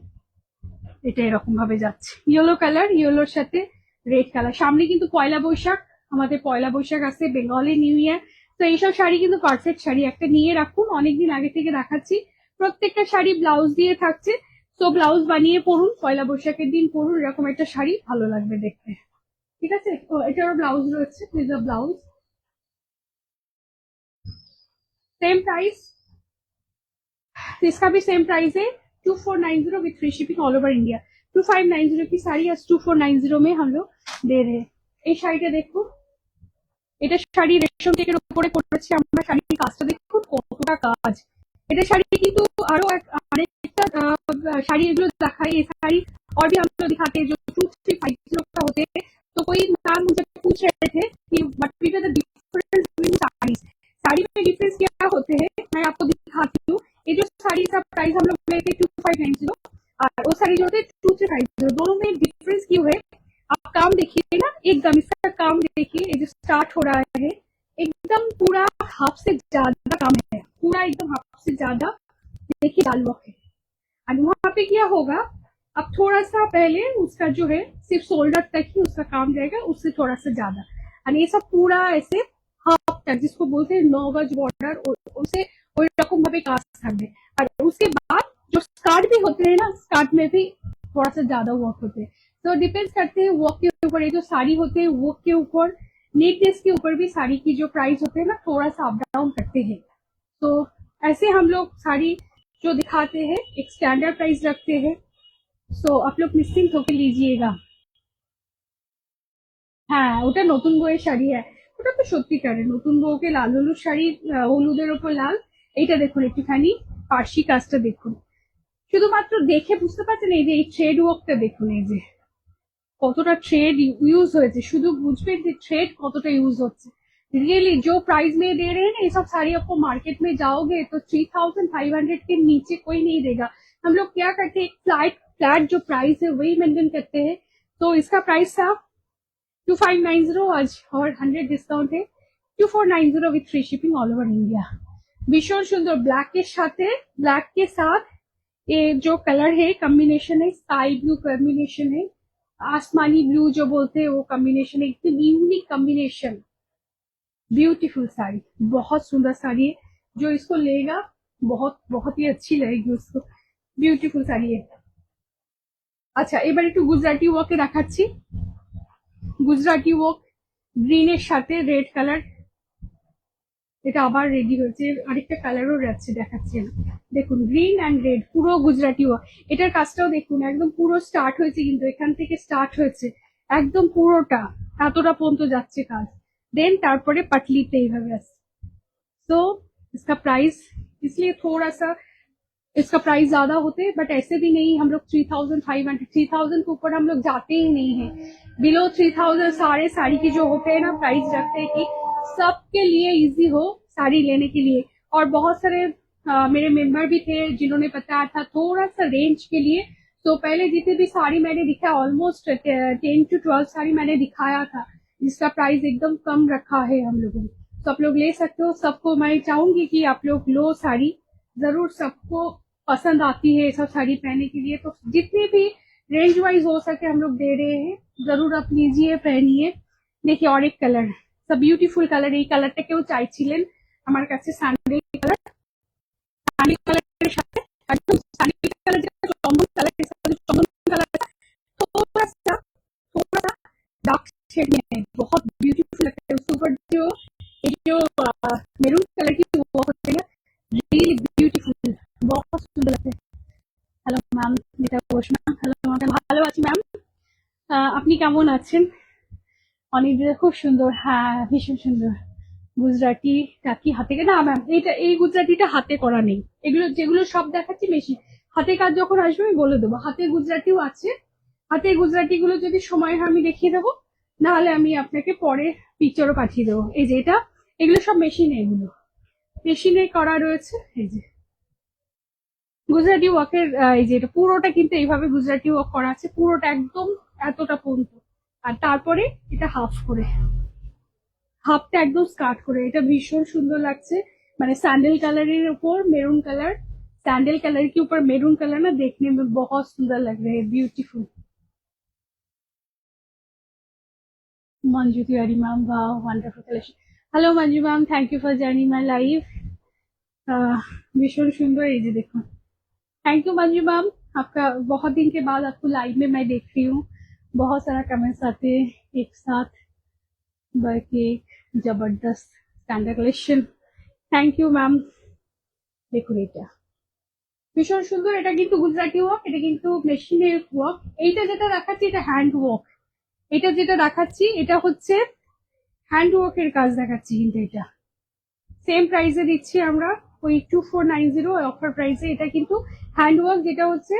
A: এটা এরকম ভাবে যাচ্ছে, ইয়েলো কালার, ইয়েলোর সাথে রেড কালার। সামনে কিন্তু পয়লা বৈশাখ, আমাদের পয়লা বৈশাখ আছে, বেঙ্গলি নিউ ইয়ার, তো এইসব শাড়ি কিন্তু পারফেক্ট শাড়ি, একটা নিয়ে রাখুন, অনেকদিন আগে থেকে দেখাচ্ছি। প্রত্যেকটা শাড়ি ব্লাউজ দিয়ে থাকছে, তো ব্লাউজ বানিয়ে পরুন, পয়লা বৈশাখের দিন পরুন, এরকম একটা শাড়ি ভালো লাগবে দেখতে, ঠিক আছে। তো এটারও ব্লাউজ রয়েছে, ব্লাউজ सेम प्राइस, इसका भी सेम प्राइस है 2490 with free shipping all over India. 2590 की साड़ी आज 2490 में हम लोग दे रहे हैं। এই শাড়িটা দেখুন, এটা শাড়ি রেশম টেকের উপরে করেছি আমরা, শাড়ির কাজটা দেখুন কতটা কাজ। এটা শাড়ি কিন্তু আরো আরেকটা শাড়ি এগুলো দেখাই, ये साड़ी और भी हम लोग दिखाते हैं जो 2350 का होते हैं। तो कोई मैम मुझे पूछ रहे थे कि what is the difference between saris, sari में डिफरेंस क्या होते हैं, मैं आपको दिखाती हूँ। ये जो साड़ी का प्राइस हम लोग लेते 2590 और वो साड़ी जो होते 2350, दोनों में डिफरेंस क्यों है, आप काम देखिए ना, एकदम इसका काम देखिए, ये जो स्टार्ट हो रहा है एकदम पूरा हाफ से ज्यादा काम है, पूरा एकदम हाफ से ज्यादा देखिए डाल वर्क है। और वहां पे क्या होगा, अब थोड़ा सा पहले उसका जो है सिर्फ शोल्डर तक ही उसका काम जाएगा, उससे थोड़ा सा ज्यादा, और ये सब पूरा ऐसे हाफ जिसको बोलते हैं 9 गज बॉर्डर, उसे ওই রকম ভাবে কাজ থাকবে। আর उसके बाद जो स्कार्ट भी होते हैं ना, स्कार्ट में भी थोड़ा सा ज्यादा वर्क होते हैं। तो डिपेंड करते हैं वर्क के ऊपर। ये जो साड़ी होते हैं वर्क के ऊपर, नीटनेस के ऊपर भी साड़ी की जो प्राइस होते हैं ना थोड़ा सा अप डाउन करते हैं। तो ऐसे हम लोग साड़ी जो दिखाते हैं एक स्टैंडर्ड प्राइस रखते हैं। सो आप लोग निश्चिंत होकर लीजिएगा। হ্যাঁ, ওটা নতুন বউয়ের শাড়ি। হ্যাঁ, ওটা তো সত্যিকারের নতুন বউকে লাল হলুদ শাড়ি, হলুদের ওপর লাল। এইটা দেখুন একটুখানি পার্সি কাজটা দেখুন, শুধুমাত্র দেখে বুঝতে পারছেন। এই যে এই থ্রেড ওয়ার্কটা দেখুন, এই যে কতটা थ्रेड यूज হয়েছে, শুধু বুঝবেন যে थ्रेड কতটা यूज হচ্ছে। रियली जो प्राइस में दे रहे हैं ना ये सब साड़ी, आपको मार्केट में जाओगे तो 3500 के नीचे कोई नहीं देगा। हम लोग क्या करते हैं, फ्लैट जो प्राइस है वही मेंटेन करते हैं। तो इसका प्राइस था 2590 आज, और 100 डिस्काउंट है 2490 with free shipping all over India. भीषण सुंदर ब्लैक के साथ ये जो कलर है कॉम्बिनेशन है, स्काई ब्लू कॉम्बिनेशन है, आसमानी ब्लू जो बोलते हैं वो कॉम्बिनेशन है, एकदम यूनिक कॉम्बिनेशन। ब्यूटीफुल साड़ी, बहुत सुंदर साड़ी है। जो इसको लेगा बहुत बहुत ही अच्छी लगेगी उसको। ब्यूटीफुल साड़ी है। আচ্ছা, এবার একটু গুজরাটি ওয়ার্কে দেখাচ্ছি। গুজরাটি ওয়ার্ক গ্রিনের সাথে রেড কালার, এটা আবার রেডি হয়েছে, আরেকটা কালারও যাচ্ছে, দেখাচ্ছি আমি। দেখুন গ্রিন অ্যান্ড রেড, পুরো গুজরাটি ওয়ার্ক। এটার কাজটাও দেখুন, একদম পুরো স্টার্ট হয়েছে, কিন্তু এখান থেকে স্টার্ট হয়েছে একদম পুরোটা এতটা পর্যন্ত যাচ্ছে কাজ। देन তারপরে पटलीতে এইভাবে আসছে। तो इसका प्राइस इसलिए थोड़ा सा इसका प्राइस ज्यादा होते हैं, बट ऐसे भी नहीं। हम लोग 3500 3000 के ऊपर हम लोग जाते ही नहीं है। बिलो 3000 सारे साड़ी की जो होते हैं ना प्राइस रखते हैं कि सबके लिए इजी हो साड़ी लेने के लिए। और बहुत सारे मेरे मेंबर भी थे जिन्होंने बताया था थोड़ा सा रेंज के लिए। तो पहले जितने भी साड़ी मैंने दिखाया ऑलमोस्ट 10 to 12 साड़ी मैंने दिखाया था, जिसका प्राइस एकदम कम रखा है हम लोगों ने। तो आप लोग ले सकते हो। सबको मैं चाहूंगी कि आप लोग लो साड़ी, जरूर सबको पसंद आती है सब साड़ी पहनने के लिए। तो जितने भी रेंज वाइज हो सके हम लोग दे रहे हैं, जरूर आप लीजिए, पहनिए। देखिए और एक कलर, सब ब्यूटीफुल कलर। এই কালারটা কেউ চাইছিলেন আমার কাছে, স্যান্ডেল কালার। স্যান্ডেল কালারের সাথে একদম স্যান্ডেল কালার, যেটা চন্দন কালার, চন্দন কালার थोड़ा सा डार्क शेड में है, बहुत ब्यूटीफुल लगता है। उसके ऊपर जो मेरून कलर की वो होती है, रियली ब्यूटीफुल, बहुत सुंदर लगता है। Hello ma'am, Mita Ghosh ma'am. Hello ma'am, ভালো আছি ম্যাম, আপনি কেমন আছেন? অনেক খুব সুন্দর, হ্যাঁ ভীষণ সুন্দর। গুজরাটিটা কি হাতে না ম্যাম, এইটা এই গুজরাটিটা হাতে করা নেই। এগুলো যেগুলো সব দেখাচ্ছি মেশিন। হাতে কাজ যখন আসবে আমি বলে দেবো। হাতে গুজরাটিও আছে, হাতে গুজরাটি গুলো যদি সময় হয় আমি দেখিয়ে দেবো, না হলে আমি আপনাকে পরে পিকচারও পাঠিয়ে দেবো। এই যে এটা, এগুলো সব মেশিনে, এগুলো মেশিনে করা রয়েছে। এই যে গুজরাটি ওয়ার্কের, এই যে এটা পুরোটা কিন্তু এইভাবে গুজরাটি ওয়ার্ক করা আছে, পুরোটা একদম এতটা পর্যন্ত। আর তারপরে এটা হাফ করে, হাফটা একদম স্কার্ট করে। এটা ভীষণ সুন্দর লাগছে, মানে सैंडल कलर के ऊपर मेरून कलर, सैंडल कलर के ऊपर मेरून कलर ना देखने में बहुत सुंदर लग रहे हैं, ब्यूटीफुल। मंजू तिवारी मैम, वाह wonderful collection. Hello Manju ma'am, thank you for journeying my life. भीषण सुंदर, ये जी देखो। थैंक यू मंजू मैम, आपका बहुत दिन के बाद आपको लाइव में मैं देख रही हूँ। बहुत सारा कमेंट्स आते हैं एक साथ, एक जबरदस्त standard collection. Thank you ma'am. দেখুন এটা ভীষণ সুন্দর। এটা কিন্তু গুজরাটি ওয়ার্ক, এটা কিন্তু মেশিনের ওয়ার্ক। এইটা যেটা দেখাচ্ছি এটা হ্যান্ড ওয়ার্ক, এটা যেটা দেখাচ্ছি এটা হচ্ছে হ্যান্ড ওয়ার্কের কাজ দেখাচ্ছি। কিন্তু এটা সেম প্রাইসে দিচ্ছি আমরা, ওই 2490 অফার প্রাইসে। এটা কিন্তু হ্যান্ড ওয়ার্ক, যেটা হচ্ছে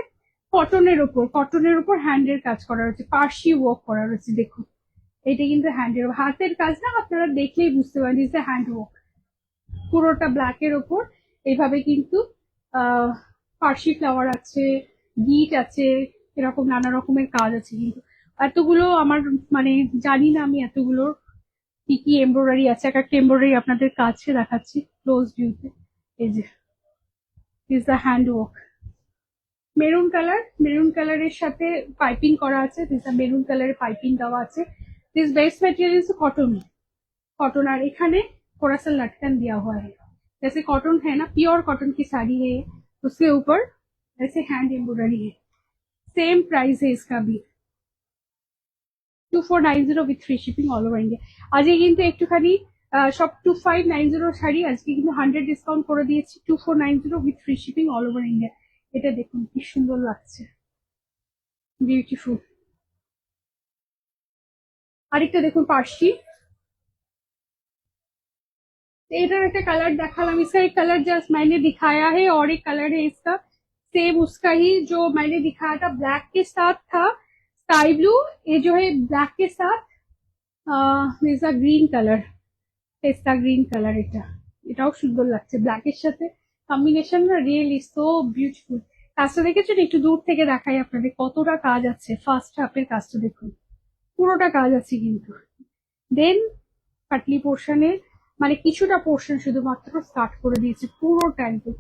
A: কটনের উপর হ্যান্ডের কাজ করা হচ্ছে, পার্সি ওয়ার্ক করা হচ্ছে। দেখুন এটা কিন্তু হ্যান্ডের, হাতের কাজ না, আপনারা দেখলেই বুঝতে পারেন দিস হ্যান্ড ওয়ার্ক। পুরোটা ব্ল্যাকের ওপর এইভাবে কিন্তু পার্সি ফ্লাওয়ার আছে, গিট আছে, এরকম নানা রকমের কাজ আছে। কিন্তু এতগুলো আমার মানে জানি না আমি এতগুলোর কি কি এমব্রয়ডারি আছে। এক একটা এমব্রয়ডারি আপনাদের কাছে দেখাচ্ছি ক্লোজ ভিউতে। এই যে is the hand work, maroon colour, maroon কালারের সাথে পাইপিং করা আছে। দিস দ্য মেরুন কালারের পাইপিং দেওয়া আছে। This best material is cotton, cotton. আর এখানে थोड़ा सा लटकन दिया हुआ है, जैसे कॉटन है ना, प्योर कॉटन की साड़ी है, उसके ऊपर ऐसे हैंड एम्ब्रॉयडरी है। सेम प्राइस है इसका भी, 2490 with free shipping all over India. আজকে কিন্তু একটুখানি সব 2590 শাড়ি আজকে কিন্তু 100 ডিসকাউন্ট করে দিয়েছি, 2490 with free shipping all over India. এটা দেখুন কি সুন্দর লাগছে, বিউটিফুল। আরেকটা দেখুন পার্সি, इधर एक कलर दिखाला, इसका एक कलर जस्ट मैंने दिखाया है और एक कलर है इसका सेम उसका ही जो मैंने दिखाया था, ब्लैक के साथ था स्काई ब्लू, ये जो है ब्लैक के साथ इसका ग्रीन कलर, পেস্তা গ্রিন কালার, এটাও সুন্দর লাগছে ব্ল্যাকের সাথে কম্বিনেশন না, রিয়েলি সো বিউটিফুল। কাজটা দেখেছেন, একটু দূর থেকে দেখাই আপনাদের কতটা কাজ আছে। ফার্স্ট হাফের কাজটা দেখুন, পুরোটা কাজ আছে কিন্তু। দেন পাটলি পোর্শনের মানে কিছুটা পোর্শন শুধুমাত্র স্টার্ট করে দিয়েছে, পুরোটা একদম।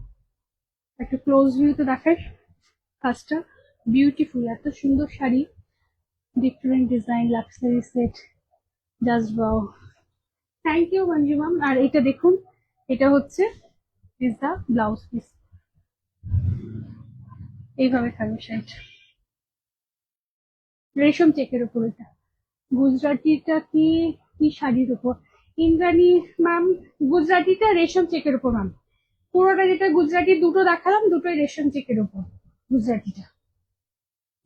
A: একটু ক্লোজ ভিউতে দেখাই কাজটা, বিউটিফুল। এত সুন্দর sari, different design, luxury set, just wow. Thank you Manju ma'am. আর এটা দেখুন, এটা হচ্ছে ইজ দা ব্লাউজ পিস, এইভাবে থাকবে শাড়িটা, রেশম চেকের উপর। এটা গুজরাটিটা কি কি শাড়ির উপর, ইন্দ্রাণী ম্যাম গুজরাটিটা রেশম চেকের উপর ম্যাম, পুরোটা যেটা গুজরাটি দুটো দেখালাম দুটোই রেশম চেকের উপর। গুজরাটিটা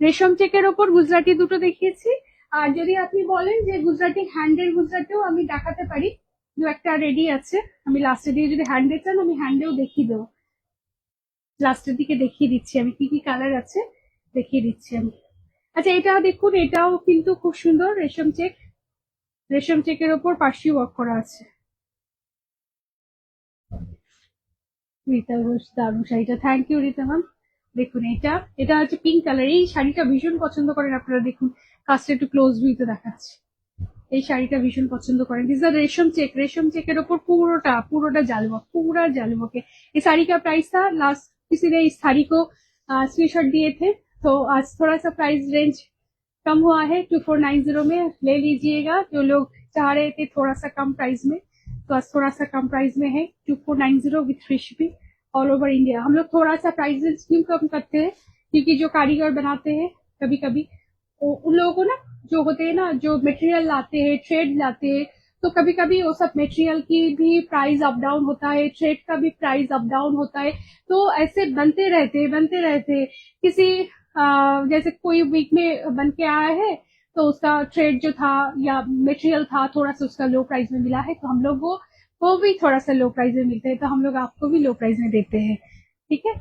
A: রেশম চেকের ওপর গুজরাটি দুটো দেখিয়েছি। আর যদি আপনি বলেন যে গুজরাটি হ্যান্ডের গুজরাটিও আমি দেখাতে পারি, দু একটা রেডি আছে, আমি লাস্টের দিকে যদি হ্যান্ডে চান আমি হ্যান্ডেও দেখিয়ে দেবো, লাস্টের দিকে দেখিয়ে দিচ্ছি আমি কি কি কালার আছে, দেখিয়ে দিচ্ছি আমি। আচ্ছা এটা দেখুন, এটাও কিন্তু খুব সুন্দর রেশম চেক, রেশম চেকের ওপর পার্সি ওয়ার্ক করা আছে। রীতা ঘোষ, দারুণ শাড়িটা, থ্যাংক ইউ রীতা ম্যাম। দেখুন এটা, এটা হচ্ছে পিঙ্ক কালার, এই শাড়িটা ভীষণ পছন্দ করেন আপনারা, দেখুন কাজটা একটু ক্লোজ ভিউতে দেখাচ্ছি। এই শাড়িটা ভীষণ পছন্দ করেন, দিস আর रेशम चेक, रेशम चेकेर ওপর পুরোটা পুরোটা জালবক, पूरा জালবক। इस साड़ी का प्राइस था, लास्ट किसी ने इस साड़ी को स्क्रीनशॉट दिए थे, तो आज थोड़ा सा प्राइस रेंज कम हुआ है, 2490 में ले लीजिएगा। जो लोग चाह रहे थे थोड़ा सा कम प्राइस में, तो आज थोड़ा सा कम प्राइस में है, 2490 with free shipping all over India. हम लोग थोड़ा सा प्राइस रेंज क्यों कम करते हैं, क्योंकि जो कारीगर बनाते हैं कभी कभी उन लोगों को ना, जो होते हैं ना, जो मटेरियल लाते हैं, ट्रेड लाते हैं, तो कभी कभी वो सब मटेरियल की भी प्राइस अप डाउन होता है, ट्रेड का भी प्राइस अप डाउन होता है, तो ऐसे बनते रहते। किसी जैसे कोई वीक में बन के आया है, तो उसका ट्रेड जो था या मटेरियल था थोड़ा सा उसका लो प्राइस में मिला है, तो हम लोग वो भी थोड़ा सा लो प्राइस में मिलता है, तो हम लोग आपको भी लो प्राइस में देते हैं, ठीक है।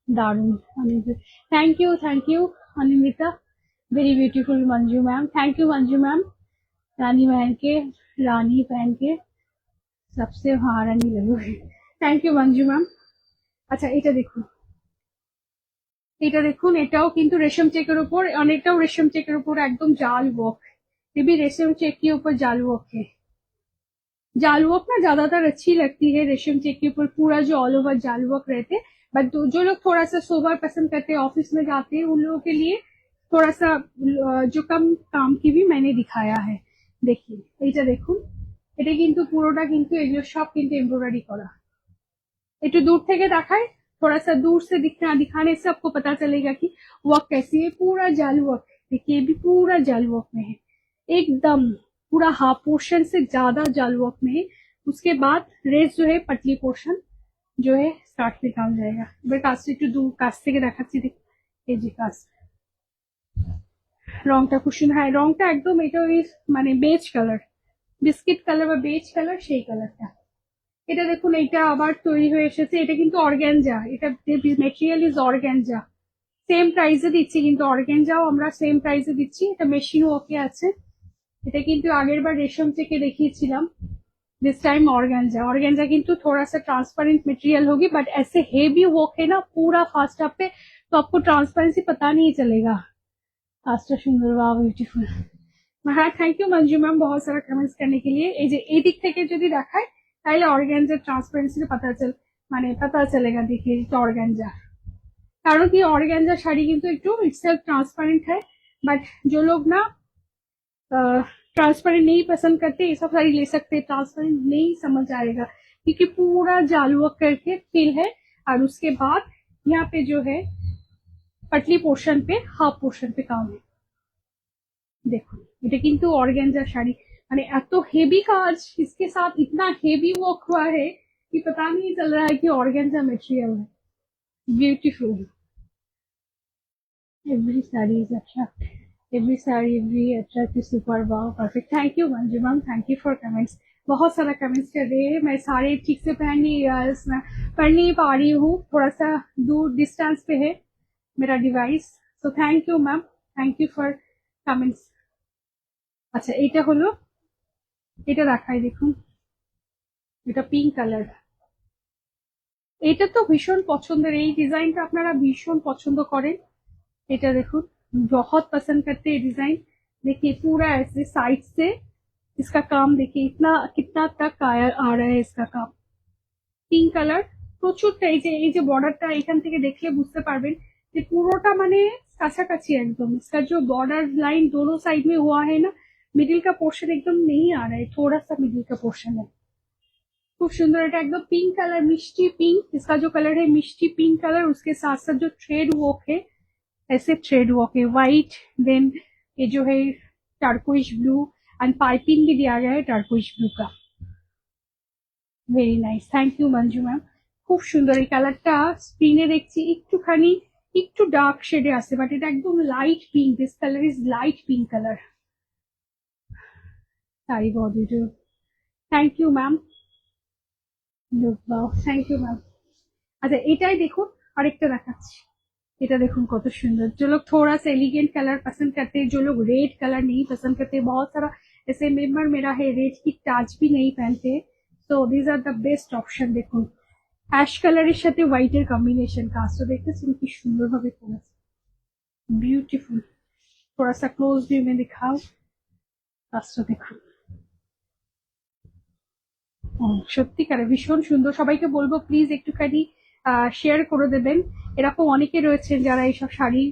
A: दारुण, thank you Animita, very beautiful Manju ma'am, thank you Manju ma'am. Rani बहन के सबसे महारानी लगोगे, थैंक यू मंजू मैम। আচ্ছা এটা দেখুন, এটা দেখুন, এটাও কিন্তু রেশম চেকের উপর, অনেকটাও রেশম চেকের উপর একদম জাল ওয়ার্ক, ये भी रेशम चेक के ऊपर जाल वर्क है। जाल वर्क ना ज्यादातर अच्छी लगती है, रेशम चेक के ऊपर पूरा जो ऑल ओवर जाल वर्क रहते, बट जो लोग थोड़ा सा सोबर पसंद करते हैं, ऑफिस में जाते हैं, उन लोगों के लिए थोड़ा सा जो कम काम की भी मैंने दिखाया है। देखिए এটা দেখুন, এটা কিন্তু পুরোটা কিন্তু এগুলো সব কিন্তু এমব্রয়ডারি করা। একটু দূর থেকে দেখায়, थोड़ा सा दूर से दिखाने से आपको पता चलेगा कि वर्क कैसी है, पूरा जाल वर्क। देखिए ये भी पूरा जाल वर्क में है, एकदम पूरा हाफ पोर्शन से ज्यादा जाल वर्क में है। उसके बाद रेस जो है पतली पोर्शन जो है स्टार्ट में काम जाएगा। এবার কাজটা একটু দূর কাছ থেকে দেখাচ্ছি, দেখুন এই যে কাজ, রংটা খুব সুন্দর, হ্যাঁ রংটা একদম এটা ওই মানে বেজ কালার, বিস্কিট কালার বা বেজ কালার, সেই কালারটা। এটা দেখুন, এটা আবার তৈরি হয়ে এসেছে, এটা কিন্তু অর্গ্যানজা, এটা মেটেরিয়াল ইজ অর্গ্যানজা, সেম প্রাইসে দিচ্ছি কিন্তু, অর্গ্যানজাও আমরা সেম প্রাইসে দিচ্ছি। এটা মেশিন ওকে আছে, এটা কিন্তু আগের বার রেশম থেকে দেখিয়েছিলাম, दिस टाइम ऑर्गेन्जा किंतु थोड़ा सा ट्रांसपेरेंट मटेरियल होगी, बट ऐसे हेवी वर्क है ना पूरा फास्ट अप पे, तो आपको ट्रांसपेरेंसी पता नहीं चलेगा। काजटा सुंदर, वाह ब्यूटीफुल। हाँ थैंक यू मंजू मैम बहुत सारा कमेंट्स करने के लिए। এই যে এই দিক থেকে যদি দেখায় তাহলে অর্গানজার ট্রান্সপারেন্সি पता चलेगा। देखिए এটা অর্গানজা, কারণ কি অর্গানজা শাড়ি কিন্তু একটু ইটসেলফ ट्रांसपेरेंट है, बट जो लोग ना ट्रांसपेरेंट नहीं पसंद करते ये सब साड़ी ले सकते हैं, ट्रांसपेरेंट नहीं समझ आएगा क्योंकि पूरा जाल वर्क करके फिल है। और उसके बाद यहाँ पे जो है पटली पोर्शन पे हाफ पोर्शन पे काम है। দেখুন এটা কিন্তু অর্গানজা শাড়ি, মানে এত হেভি কাজ, इसके साथ इतना हेवी वर्क हुआ है कि पता नहीं चल रहा है कि ऑर्गेन्जा मटेरियल है। ब्यूटीफुल, एवरी साड़ी इज अच्छा, every sari every attractive, super, wow, perfect. Thank you Manju ma'am, thank you for comments. बहुत सारा कमेंट्स कर रहे हैं, मैं सारे ठीक से पढ़ नहीं पा रही हूँ, थोड़ा सा दूर डिस्टेंस पे है मेरा device. So thank you ma'am, thank you for comments. আচ্ছা এটা হলো, এটা দেখাই দেখুন, এটা পিঙ্ক কালার, এটা তো ভীষণ পছন্দের, এই ডিজাইনটা আপনারা ভীষণ পছন্দ করেন। এটা দেখুন, बहुत पसंद करते हैं डिजाइन। देखिए पूरा ऐसे साइड से इसका काम देखिए, इतना कितना तक आ रहा है इसका काम। পিঙ্ক কালার প্রচুরটা, এই যে বর্ডারটা এখান থেকে দেখলে বুঝতে পারবেন যে পুরোটা মানে কাছাকাছি একদম। इसका जो बॉर्डर लाइन दोनों साइड में हुआ है ना, मिडिल का पोर्शन एकदम नहीं आ रहा है, थोड़ा सा मिडिल का पोर्शन है। खूब सुंदर, এটা একদম पिंक कलर, मिष्टी पिंक, इसका जो कलर है मिष्टी पिंक कलर, उसके साथ साथ जो थ्रेड वर्क है, ऐसे थ्रेड वर्क है व्हाइट, देन ये जो है टार्कोइश ब्लू एंड पाइपिंग भी दिया गया है टार्कोइश ब्लू का। Very nice, thank you Manju ma'am. খুব সুন্দর এই কালারটা, স্ক্রিনে দেখছি একটুখানি একটু ডার্ক শেডে আছে, বাট এটা একদম light pink, this colour is light pink colour. Sari बहुत beautiful, thank you ma'am, thank you ma'am. अच्छा এটাই দেখুন, আরেকটা দেখাচ্ছি, এটা দেখুন কত সুন্দর। जो लोग थोड़ा सा एलिगेंट कलर पसंद करते हैं, जो लोग रेड कलर नहीं पसंद करते, बहुत सारा ऐसे मेंबर मेरा है रेड की टच भी नहीं पहनते, तो this are the best option. দেখুন অ্যাশ কালারের সাথে হোয়াইটের কম্বিনেশন, কাজটা দেখতেছেন কি সুন্দর ভাবে করেছে, বিউটিফুল। थोड़ा सा क्लोज व्यू में दिखाओ, কাজটা দেখুন, সত্যিকারে ভীষণ সুন্দর। সবাইকে বলবো প্লিজ একটুখানি শেয়ার করে দেবেন, এরকম অনেকে রয়েছেন যারা এইসব শাড়ি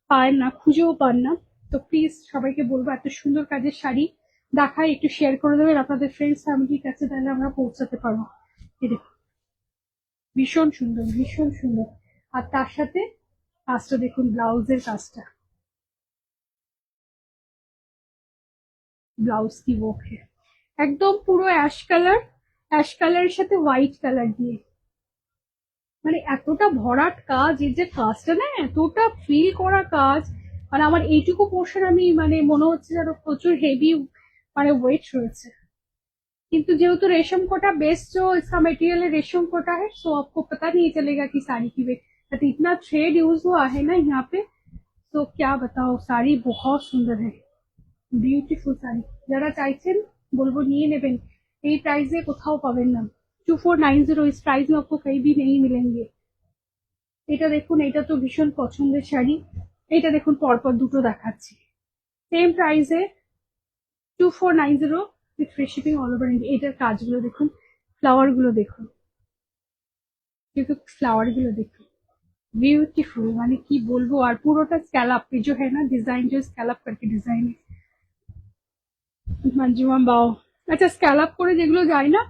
A: পায় না, খুঁজেও পান না, তো প্লিজ সবাইকে বলবো এত সুন্দর কাজের শাড়ি দেখায় একটু শেয়ার করে দেবেন আপনাদের ফ্রেন্ডস ফ্যামিলির কাছে, তাহলে আমরা পৌঁছাতে পারবো। এই দেখুন ভীষণ সুন্দর, ভীষণ সুন্দর। আর তার সাথে কাজটা দেখুন, ব্লাউজের কাজটা, ব্লাউজ কি ওয়ার্ক, একদম পুরো অ্যাশ কালার, অ্যাশ কালারের সাথে হোয়াইট কালার দিয়ে, মানে এতটা ভরাট কাজ, এই যে কাজটা না এতটা ফিল করা কাজ, মানে আমার এইটুকু পোর্শন আমি মানে মনে হচ্ছে যেন প্রচুর হেভি মানে ওয়েট রয়েছে। किंतु जेहेतु रेशम कोटा बेस जो इसका मटेरियल है रेशम कोटा है, सो आपको पता नहीं चलेगा कि साड़ी की वेट, तो इतना थ्रेड यूज हुआ है ना यहाँ पे, तो क्या बताओ, साड़ी बहुत सुंदर है, বিউটিফুল শাড়ি। যারা চাইছেন বলবো নিয়ে নেবেন, এই প্রাইসে কোথাও পাবেন না, 2490 इस प्राइस में आपको कहीं भी नहीं मिलेंगे। এটা দেখুন, এটা তো ভীষণ পছন্দের শাড়ি, এটা দেখুন পরপর দুটো দেখাচ্ছি সেম প্রাইসে 2490 with free shipping all over India. এটার কাজগুলো দেখুন, ফ্লাওয়ার গুলো দেখুন, কিন্তু ফ্লাওয়ার গুলো দেখুন ब्यूटीफुल, মানে কি বলবো। আর পুরোটা স্ক্যালাপ पे जो है ना डिजाइन, जो स्कैलप करके डिजाइन है মঞ্জুমা বাও। আচ্ছা স্ক্যালাপ করে যেগুলো যায় না,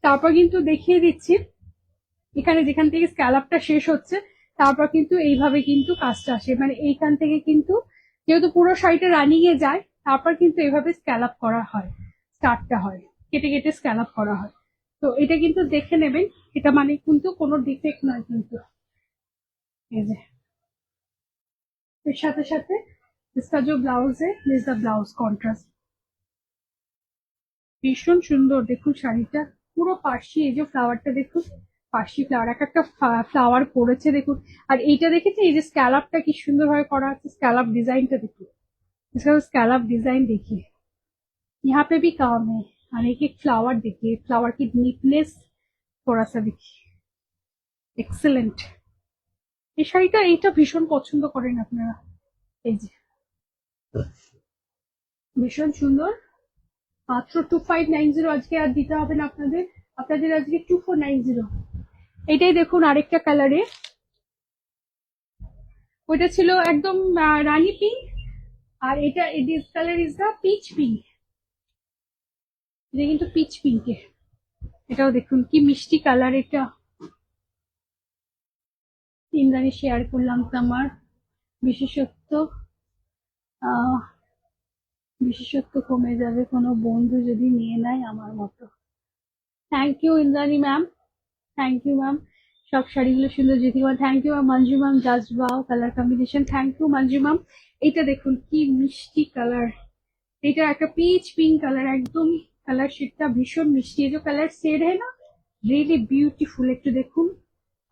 A: তারপর কিন্তু দেখিয়ে দিচ্ছি, এখানে যেখান থেকে স্ক্যালাপটা শেষ হচ্ছে তারপর কিন্তু এইভাবে কিন্তু কাজটা আসে, মানে এইখান থেকে কিন্তু যেহেতু পুরো শাড়িটা রানিং এ যায়, তারপর কিন্তু এইভাবে স্ক্যালাপ করা হয়, স্টার্টটা হয়, কেটে কেটে স্ক্যালাপ করা হয়। তো এটা কিন্তু দেখে নেবেন, এটা মানে কিন্তু কোনো ডিফেক্ট নয় কিন্তু। এই যে এর সাথে সাথে इसका जो ब्लाउज है, दिस द ब्लाउज कॉन्ट्रास्ट, ভীষণ সুন্দর। দেখুন শাড়িটা পুরো পার্সি, এই যে ফ্লাওয়ারটা দেখুন, পার্সি ফ্লাওয়ার, এক একটা ফ্লাওয়ার করেছে দেখুন। আর এইটা দেখেছি, এই যে স্ক্যালাপটা কি সুন্দর ভাবে করা আছে, স্ক্যালাপ ডিজাইনটা দেখুন, इसका स्कैलप डिजाइन देखिए, यहाँ पे भी काम है, और एक एक फ्लावर देखिए, फ्लावर की नीटनेस थोड़ा सा देखिए, एक्सेलेंट। এই শাড়িটা এইটা ভীষণ পছন্দ করেন আপনারা, এই যে ভীষণ সুন্দর, মাত্র 2590 আজকে আর দিতে হবে না আপনাদের, আপনাদের আজকে 2490। এটাই দেখুন আরেকটা কালারে, ওইটা ছিল একদম রানী পিঙ্ক, আর এটা this colour is the peach pink, এটা কিন্তু পিচ পিঙ্কে, এটাও দেখুন কি মিষ্টি কালার। এটা ইন্দ্রাণী শেয়ার করলাম তো আমার বিশেষত্ব আহ বিশেষত্ব কমে যাবে কোনো বন্ধু যদি নিয়ে নেয় আমার মতো। Thank you Indrani ma'am, thank you ma'am. সব শাড়িগুলো সুন্দর Jyotika, thank you ma'am. Manju ma'am just wow colour combination, thank you Manju ma'am. এটা দেখুন কি মিষ্টি কালার, এটা একটা পিচ পিঙ্ক কালার, একদম কালার শেডটা ভীষণ মিষ্টি। এই যে কালার শেড হয় না, রিয়েলি বিউটিফুল। একটু দেখুন,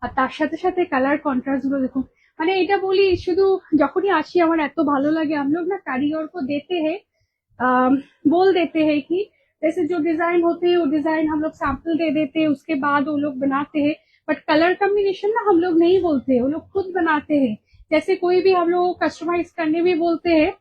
A: আর তার সাথে সাথে কালার কন্ট্রাস্ট গুলো দেখুন। মানে এটা বলি শুধু যখনই আসি আমার এত ভালো লাগে। हम लोग ना कारीगर को देते हैं, बोल देते हैं कि जैसे जो डिजाइन होते हैं वो डिजाइन हम लोग सैंपल दे देते हैं, उसके बाद वो लोग बनाते हैं। बट कलर कॉम्बिनेशन ना हम लोग नहीं बोलते, वो लोग खुद बनाते हैं। जैसे कोई भी हम लोग कस्टमाइज करने भी बोलते हैं,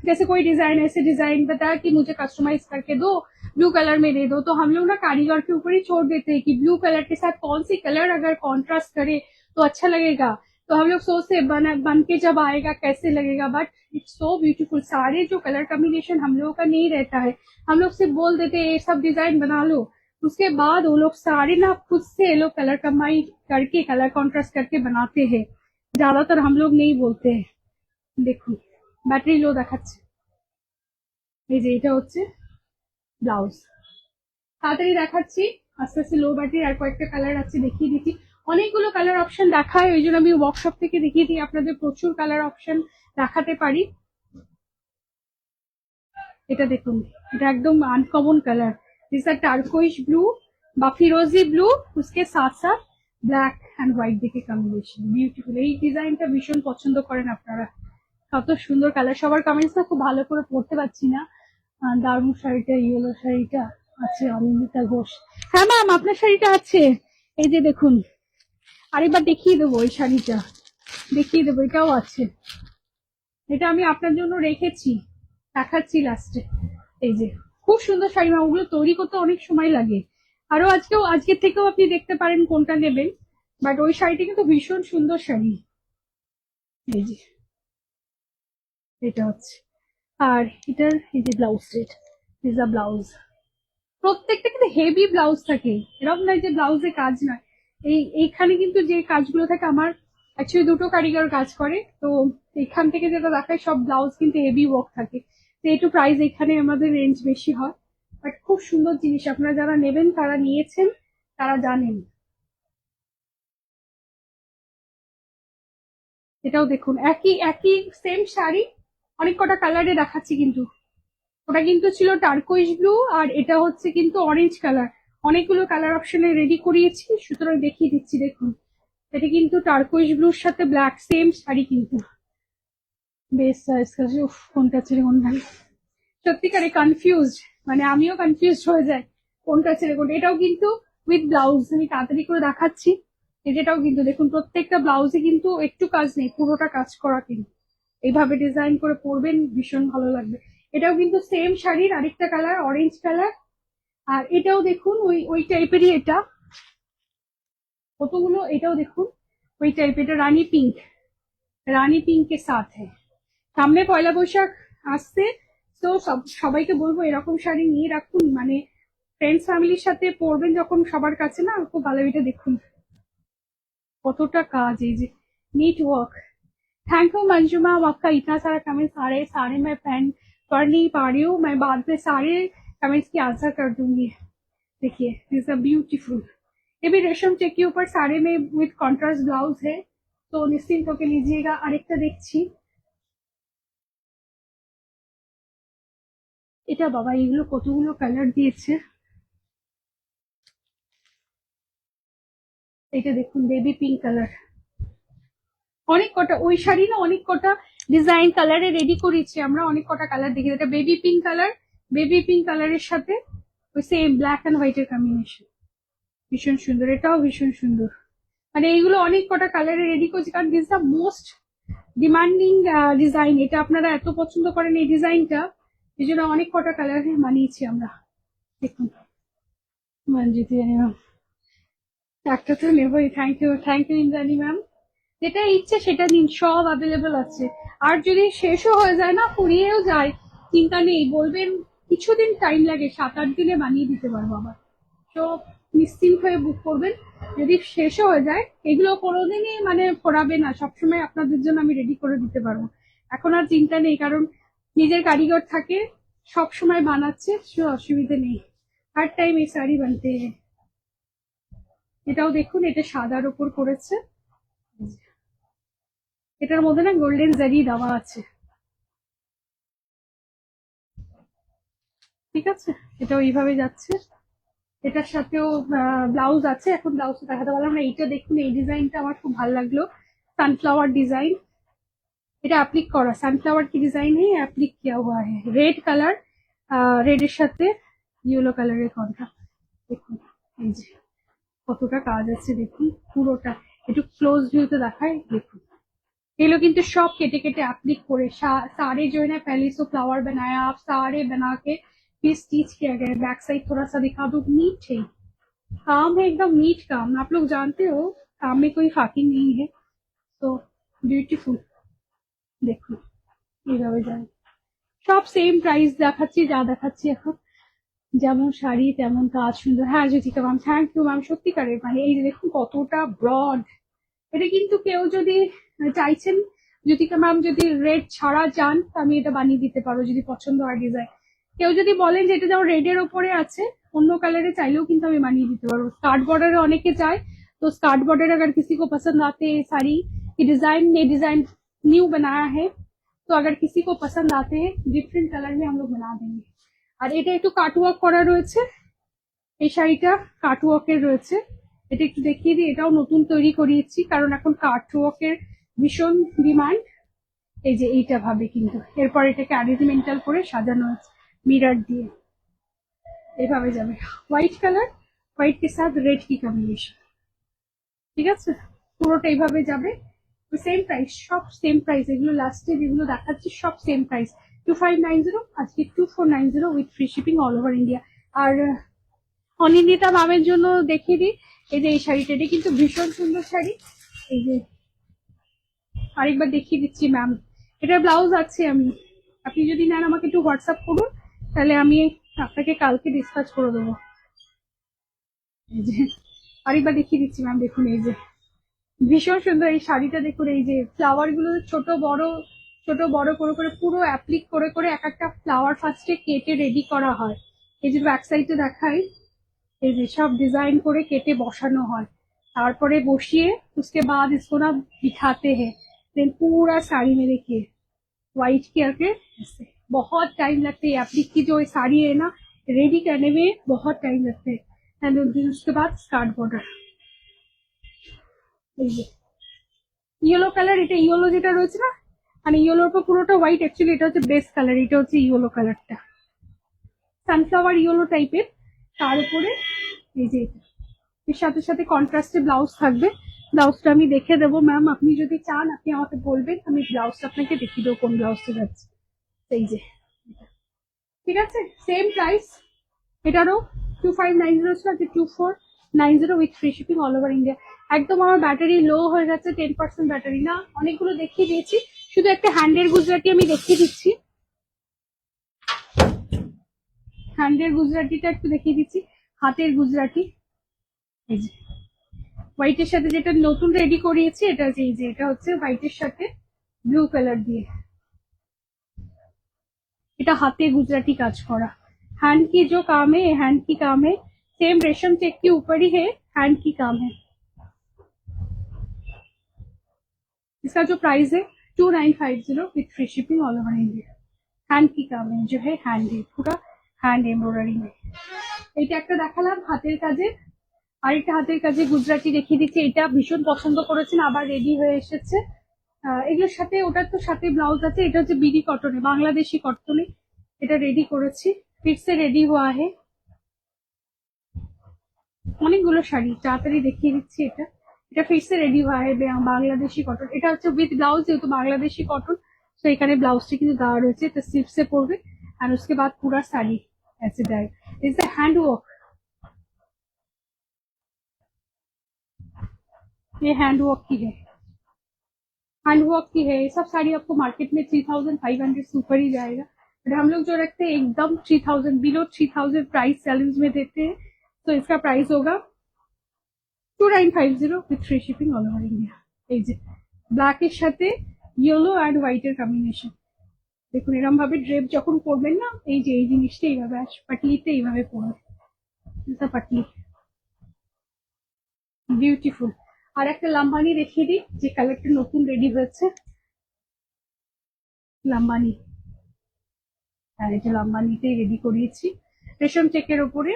A: जैसे कोई डिजाइन ऐसे डिजाइन बताया कि मुझे कस्टमाइज करके दो, ब्लू कलर में दे दो, तो हम लोग ना कारीगर के ऊपर ही छोड़ देते हैं कि ब्लू कलर के साथ कौन सी कलर अगर कॉन्ट्रास्ट करे तो अच्छा लगेगा। तो हम लोग सोचते बन के जब आएगा कैसे लगेगा, बट इट्स सो ब्यूटीफुल। सारे जो कलर कॉम्बिनेशन हम लोगों का नहीं रहता है, हम लोग सिर्फ बोल देते हैं ये सब डिजाइन बना लो, उसके बाद वो लोग सारे ना खुद से ये लोग कलर कमाई करके कलर कॉन्ट्रास्ट करके बनाते हैं। ज्यादातर हम लोग नहीं बोलते हैं। দেখুন ব্যাটারি লো দেখাচ্ছে। এই যে এটা হচ্ছে ব্লাউজ, তাড়াতাড়ি দেখাচ্ছি আস্তে আস্তে। লো ব্যাটারি আর কয়েকটা কালার আছে, দেখিয়ে দিচ্ছি। অনেকগুলো কালার অপশন দেখায়, ওই জন্য আমি ওয়ার্কশপ থেকে দেখিয়ে দিই, আপনাদের প্রচুর কালার অপশন দেখাতে পারি। এটা দেখুন, এটা একদম uncommon colour, this are turquoise blue বা ফিরোজি ব্লু, उसके साथ साथ ব্ল্যাক এন্ড হোয়াইট দেখে কম্বিনেশন বিউটিফুল। এই ডিজাইনটা ভীষণ পছন্দ করেন আপনারা, কত সুন্দর কালার। সবার কমেন্টস না খুব ভালো করে পড়তে পারছি না। দারুণ শাড়িটা, ইয়েলো শাড়িটা আছে অনিন্দিতা ঘোষ। হ্যাঁ ম্যাম আপনার শাড়িটা আছে, এই যে দেখুন। আরেকবার দেখিয়ে দেবো, এই শাড়িটা দেখিয়ে দেবো, এটাও আছে। এটা আমি আপনার জন্য রেখেছি, দেখাচ্ছি লাস্টে। এই যে খুব সুন্দর শাড়ি ম্যাম, ওগুলো তৈরি করতে অনেক সময় লাগে। আরো আজকের থেকেও আপনি দেখতে পারেন কোনটা নেবেন, বাট ওই শাড়িটা কিন্তু ভীষণ সুন্দর শাড়ি। এই যে এটা হচ্ছে, আর এটার এই যে blouse set, is a blouse. প্রত্যেকটা কিন্তু হেভি ব্লাউজ থাকে, এরকম নয় যে ব্লাউজে কাজ নয়। এইখানে কিন্তু যে কাজগুলো থাকে, আমার অ্যাকচুয়ালি দুটো কারিগর কাজ করে, তো এখান থেকে যেটা দেখায় সব ব্লাউজ কিন্তু হেভি ওয়ার্ক থাকে। তো একটু প্রাইস এখানে আমাদের রেঞ্জ বেশি হয়, বাট খুব সুন্দর জিনিস। আপনারা যারা নেবেন তারা নিয়েছেন, তারা জানেন। এটাও দেখুন, একই একই সেম শাড়ি, অনেক কটা কালারে দেখাচ্ছি কিন্তু। ওটা কিন্তু ছিল টার্কোইশ ব্লু, আর এটা হচ্ছে কিন্তু অরেঞ্জ কালার। অনেকগুলো কালার অপশনে রেডি করিয়েছি, সুতরাং দেখিয়ে দিচ্ছি। দেখুন, এটা কিন্তু টার্কোইশ ব্লুর সাথে ব্ল্যাক সেম শাড়ি কিন্তু। বেশ কোনটা ছেড়ে কোনটা, সত্যিকারে কনফিউজড, মানে আমিও কনফিউজড হয়ে যাই কোনটা ছেড়ে কোনটা। এটাও কিন্তু উইথ ব্লাউজ, আমি তাড়াতাড়ি করে দেখাচ্ছি। যেটাও কিন্তু দেখুন, প্রত্যেকটা ব্লাউজে কিন্তু একটু কাজ নেই, পুরোটা কাজ করা। কিন্তু এইভাবে ডিজাইন করে পরবেন, ভীষণ ভালো লাগবে। এটাও কিন্তু সেম শাড়ির আরেকটা কালার, অরেঞ্জ কালার। আর এটাও দেখুন ওই ওই টাইপেরই, এটা কতগুলো, এটাও দেখুন ওই টাইপ। এটা রানী পিঙ্ক, রানী পিঙ্কের সাথে। সামনে পয়লা বৈশাখ আসছে, তো সবাইকে বলবো এরকম শাড়ি নিয়ে রাখুন, মানে ফ্রেন্ডস ফ্যামিলির সাথে পরবেন যখন সবার কাছে, না খুব ভালো। এটা দেখুন কতটা কাজ, এই যে neat work. Thank you Manju ma'am, आपका इतना सारा कमेंट, सारे सारे मैं पेन पढ़ नहीं पा रही हूँ, मैं बाद में सारे कमेंट्स की आंसर कर दूंगी। देखिए दिस अ ब्यूटीफुल, ये भी रेशम चेक के ऊपर सारे में विथ कॉन्ट्रास्ट ब्लाउज है, तो निश्चिंत होकर लीजिएगा। আরেকটা দেখছি, এটা বাবা এগুলো কতগুলো কালার দিয়েছে। এটা দেখুন বেবি পিঙ্ক কালার, অনেক কটা ওই শাড়ি না, অনেক কটা ডিজাইন কালারে রেডি করেছি আমরা, অনেক কটা কালার দেখি। এটা baby pink colour, baby pink কালারের সাথে ওই সেম ব্ল্যাক এন্ড হোয়াইটের কম্বিনেশন, ভীষণ সুন্দর। এটাও ভীষণ সুন্দর, মানে এইগুলো অনেক কটা কালারে রেডি করছি, কারণ this the most demanding design. এটা আপনারা এত পছন্দ করেন এই ডিজাইনটা, এই জন্য অনেক কটা কালারে বানিয়েছি আমরা। দেখুন মঞ্জিতি ম্যাম, একটা তো নেবই। Thank you Indrani ma'am. যেটা ইচ্ছে সেটা নিন, সব অ্যাভেলেবল আছে। আর যদি শেষও হয়ে যায় না, ফুরিয়েও যায়, চিন্তা নেই, বলবেন কিছুদিন টাইম লাগে, 7-8 দিনে বানিয়ে দিতে পারবো আবার। তো নিশ্চিন্ত হয়ে বুক করবেন। যদি শেষও হয়ে যায়, এগুলো কোনোদিনই মানে ফোরাবে না, সবসময় আপনাদের জন্য আমি রেডি করে দিতে পারবো। এখন আর চিন্তা নেই, কারণ নিজের কারিগর থাকে, সব সময় বানাচ্ছে, সে অসুবিধে নেই। হার টাইম এই শাড়ি বানতে। এটাও দেখুন, এটা সাদার উপর করেছে, এটার মধ্যে না গোল্ডেন জারি দেওয়া আছে, ঠিক আছে। এটা ওইভাবে যাচ্ছে, এটার সাথেও ব্লাউজ আছে। এখন ব্লাউজ দেখাতে পারলাম না। এইটা দেখুন, এই ডিজাইনটা আমার খুব ভালো লাগলো, सनफ्लावर डिजाइन। এটা অ্যাপ্লিক করা, সানফ্লাওয়ার কি ডিজাইন है অ্যাপ্লিক किया हुआ है। রেড কালার, রেডের সাথে ইয়েলো কালারের কন্ট্রাস্ট। দেখুন এই যে কতটা কাজ আছে, দেখুন পুরোটা। একটু ক্লোজ ভিউতে দেখায়, দেখুন ये लोग किंतु सब केटे केटे एप्लिक करे, सारे जो है ना पहले से फ्लावर बनाया, आप सारे बना के फिर स्टिच किया गया। बैक साइड थोड़ा सा दिखा दो, नीट है, काम है एकदम नीट काम। आप लोग जानते हो काम में कोई फाकिंग नहीं है, तो ब्यूटीफुल। দেখুন এইভাবে যায়, সব সেম প্রাইস দেখাচ্ছি, যা দেখাচ্ছি এখন। যেমন শাড়ি তেমন কাজ সুন্দর। হ্যাঁ Jyotika ma'am, thank you ma'am, সত্যিকারের মানে এই যে দেখুন কতটা ব্রড। এটা কিন্তু কেউ যদি চাইছেন জ্যোতিকা ম্যাম যদি রেড ছাড়া চান, তো আমি এটা বানিয়ে দিতে পারবো যদি পছন্দ হয় ডিজাইন। কেউ যদি বলেন যে এটা যেমন রেডের ওপরে আছে, অন্য কালারে চাইলেও কিন্তু আমি বানিয়ে দিতে পারবো। स्कर्ट बॉर्डर অনেকে চায়, तो स्कर्ट बॉर्डर अगर किसी को पसंद आते हैं साड़ी की डिजाइन, ने डिजाइन न्यू बनाया है, तो अगर किसी को पसंद आते हैं डिफरेंट कलर में हम लोग बना देंगे। আর এটা একটু কাটওয়ার্ক করা রয়েছে, এই শাড়িটা কাটওয়ার্কের রয়েছে। এটা একটু দেখিয়ে দিই, এটাও নতুন তৈরি করিয়েছি, কারণ এখন কাটওয়ার্কের ভীষণ ডিমান্ড। এই যে এইটা ভাবে, কিন্তু এরপর এটাকে অ্যারেঞ্জমেন্টাল করে সাজানো হয়েছে মিরর দিয়ে, এভাবে যাবে। হোয়াইট কালার, হোয়াইট কে সাথ রেড কি কম্বিনেশন, ঠিক আছে, পুরোটা এইভাবে যাবে। সেম প্রাইস, সব সেম প্রাইস, এগুলো লাস্টে যেগুলো দেখাচ্ছি সব সেম প্রাইস। 2590, আজকে 2490 with free shipping all over India. আর অনিন্দিতা ম্যামের জন্য দেখিয়ে দিই, এই যে এই শাড়িটা, এটা কিন্তু ভীষণ সুন্দর শাড়ি। এই যে আরেকবার দেখিয়ে দিচ্ছি ম্যাম, এটা ব্লাউজ আছে। আমি, আপনি যদি নেন আমাকে একটু হোয়াটসঅ্যাপ করুন, তাহলে আমি আপনাকে কালকে ডিসপ্যাচ করে দেবো। এই যে আরেকবার দেখিয়ে দিচ্ছি ম্যাম, দেখুন এই যে ভীষণ সুন্দর এই শাড়িটা। দেখুন এই যে ফ্লাওয়ার গুলো ছোট বড় করে করে পুরো অ্যাপ্লিক করে করে এক একটা ফ্লাওয়ার ফার্স্টে কেটে রেডি করা হয়। এই যে ব্যাক সাইডে দেখাই, এই যে সব ডিজাइन করে কেটে বসানো হয়, তারপরে বসিয়ে उसके बाद इसको ना दिखाते हैं। देन पूरा साड़ी में देखिए व्हाइट करके ऐसे बहुत टाइम लगते है। एप्लिक की जो साड़ी है ना, रेडी करने में बहुत टाइम लगते हैं। एंड उसके बाद स्कर्ट बॉर्डर, এই যে ইয়েলো কালার, এটা ইয়েলো যেটা রয়েছে না, মানে ইয়েলোর উপর পুরোটা হোয়াইট, অ্যাকচুয়ালি এটা হচ্ছে বেস কালার, এটা হচ্ছে ইয়েলো কালারটা, সানফ্লাওয়ার ইয়েলো টাইপের। তার উপরে এই যে এর সাথে সাথে কন্ট্রাস্টে ব্লাউজ থাকবে। ব্লাউজটা আমি দেখে দেবো ম্যাম, আপনি যদি চান আপনি আমাকে বলবেন, আমি ব্লাউজটা আপনাকে দেখিয়ে দেবো কোন ব্লাউজটা যাচ্ছে। এই যে ঠিক আছে, সেম প্রাইস, এটারও 2590 ছিল, আজকে 2490 with free shipping all over India. একদম আমার ব্যাটারি লো হয়ে যাচ্ছে, 10% ব্যাটারি না, অনেকগুলো দেখিয়ে দিয়েছি, শুধু একটা হ্যান্ডের গুজরাটি আমি দেখিয়ে দিচ্ছি। হ্যান্ডের গুজরাটিটা একটু দেখিয়ে দিচ্ছি, হাতের গুজরাটি। এই যে হোয়াইটের সাথে যেটা নতুন রেডি করিয়েছি, এটা যে এই যে এটা হচ্ছে হোয়াইটের সাথে ব্লু কালার দিয়ে, এটা হাতে गुजराती काज करा। हैंड की जो काम है, हैंड की काम है, सेम रेशम चेक के ऊपर ही है, हैंड की काम है। इसका जो प्राइस है 2950 with free shipping all over India. Hand की काम है, जो है हैंड है, पूरा हैंड एम्ब्रॉयडरी में। এটা একটা দেখালাম হাতের কাজে, আরেকটা হাতের কাজে গুজরাটি দেখিয়ে দিচ্ছি। এটা ভীষণ পছন্দ করেছেন, আবার রেডি হয়ে এসেছে। এগুলোর সাথে ওটার তো সাথে ব্লাউজ আছে। এটা হচ্ছে বিডি কটনে, বাংলাদেশি কটনে এটা রেডি করেছি, ফিটসে রেডি হওয়া है। অনেকগুলো শাড়ি তাড়াতাড়ি দেখিয়ে দিচ্ছি। এটা এটা ফিটসে রেডি হওয়া है, বাংলাদেশি কটন। এটা হচ্ছে উইথ ব্লাউজ, যেহেতু বাংলাদেশি কটন, তো এখানে ব্লাউজটি কিন্তু দেওয়া রয়েছে, এটা স্লিপসে পড়বে। আর उसके बाद पूरा साड़ी ऐसे जाएगा। इज द हैंड वर्क, ये हैंड वर्क की है, हैंड वर्क की है। ये सब साड़ी आपको मार्केट में 3500 से ऊपर ही जाएगा। बट हम लोग जो रखते हैं एकदम 3000 बिलो 3000 प्राइस चैलेंज में देते हैं। तो इसका प्राइस होगा 2950 with free shipping all over India. এই যে ব্ল্যাকের সাথে ইয়েলো অ্যান্ড হোয়াইটের কম্বিনেশন। দেখুন এরকম ভাবে ড্রেপ যখন করবেন না, এই যে এই জিনিসটা এইভাবে পাটলিতে এইভাবে পড়বে, এটা পাটলি বিউটিফুল। আর একটা লাম্বানি দেখিয়ে দিই, যে কালারটা নতুন রেডি হয়েছে লাম্বানি। আর এটা লাম্বানিতে রেডি করিয়েছি রেশম চেকের উপরে,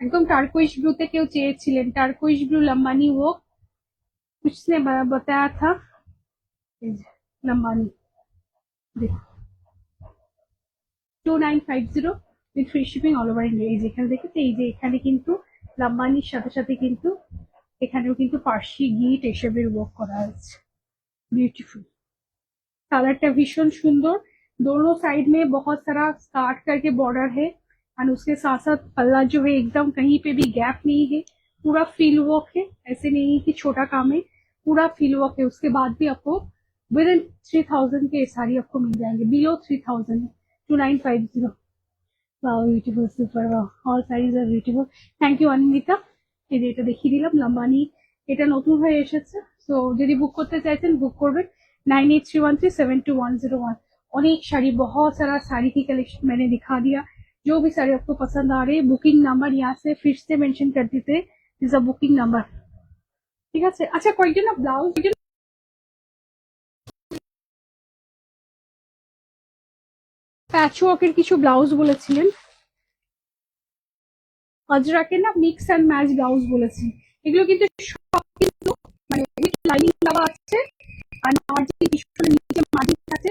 A: একদম টার্কুইশ ব্লুতে কেউ চেয়েছিলেন, টার্কুইশ ব্লू लंबानी वो उसने बताया था। लंबानी देखो 2950 with free shipping all over India. এই যে এখানে দেখেছি, এই যে এখানে কিন্তু লাম্বানির সাথে সাথে কিন্তু এখানেও কিন্তু পার্সি গিট এসবের ওয়ার্ক করা আছে, ब्यूटीफुल। कलरটা भीषण सुंदर, दोनों साइड में बहुत सारा काट करके बॉर्डर है और उसके साथ साथ पल्ला जो है एकदम कहीं पे भी गैप नहीं है, पूरा फील वर्क है। ऐसे नहीं है कि छोटा काम है, पूरा फील वर्क है। उसके बाद भी आपको विद इन 3000 के साड़ी आपको मिल जाएंगे, below 3000 2950। Wow beautiful, super, wow all size আর বিউটিফুল। Thank you Anindita. এই যে এটা দেখিয়ে দিলাম লাম্বানি, এটা নতুন হয়ে এসেছে। সো যদি বুক করতে চাইছেন বুক করবেন 9831372101। अनेक साड़ी, बहुत सारा साड़ी की कलेक्शन मैंने दिखा दिया। जो भी साड़ी आपको पसंद आ रही है, बुकिंग नंबर यहाँ से फिर से मेंशन कर देते, दिस अ बुकिंग नंबर, ঠিক আছে। আচ্ছা কয়েকজন না ব্লাউজ, প্যাচওয়ার্কের কিছু ব্লাউজ বলেছিলেন, অজরাকের না মিক্স অ্যান্ড ম্যাচ ব্লাউজ বলেছি। এগুলো কিন্তু সব কিন্তু মানে লাইনিং দেওয়া আছে আর মার্জিন ভীষণ নিচে মার্জিন আছে।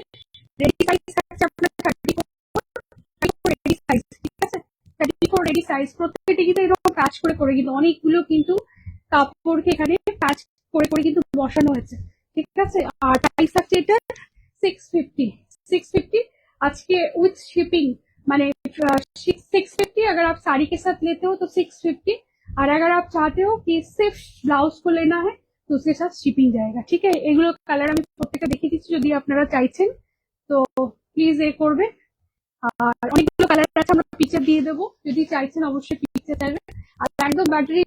A: রেডি সাইজ থাকছে আপনার 34 রেডি সাইজ, ঠিক আছে। 34 রেডি সাইজ, প্রত্যেকটা কিন্তু এরকম কাজ করে কিন্তু অনেকগুলো কিন্তু কাপড়কে এখানে কাজ করে কিন্তু বসানো হয়েছে, ঠিক আছে। আর প্রাইস থাকছে এটা 650 আজকে উইথ শিপিং, মানে 650 अगर आप साड़ी के साथ लेते हो तो 650, और अगर आप चाहते हो कि सिर्फ ब्लाउज को लेना है तो उसके साथ शिपिंग जाएगा, ठीक है। এগুলো কালার আমি প্রত্যেকটা দেখিয়ে দিচ্ছি, যদি আপনারা চাইছেন তো প্লিজ এ করবেন। আর অনেকগুলো কালার আছে, আমরা পিকচার দিয়ে দেবো, যদি চাইছেন অবশ্যই পিকচার চাইবেন। আর একদম ব্যাটারি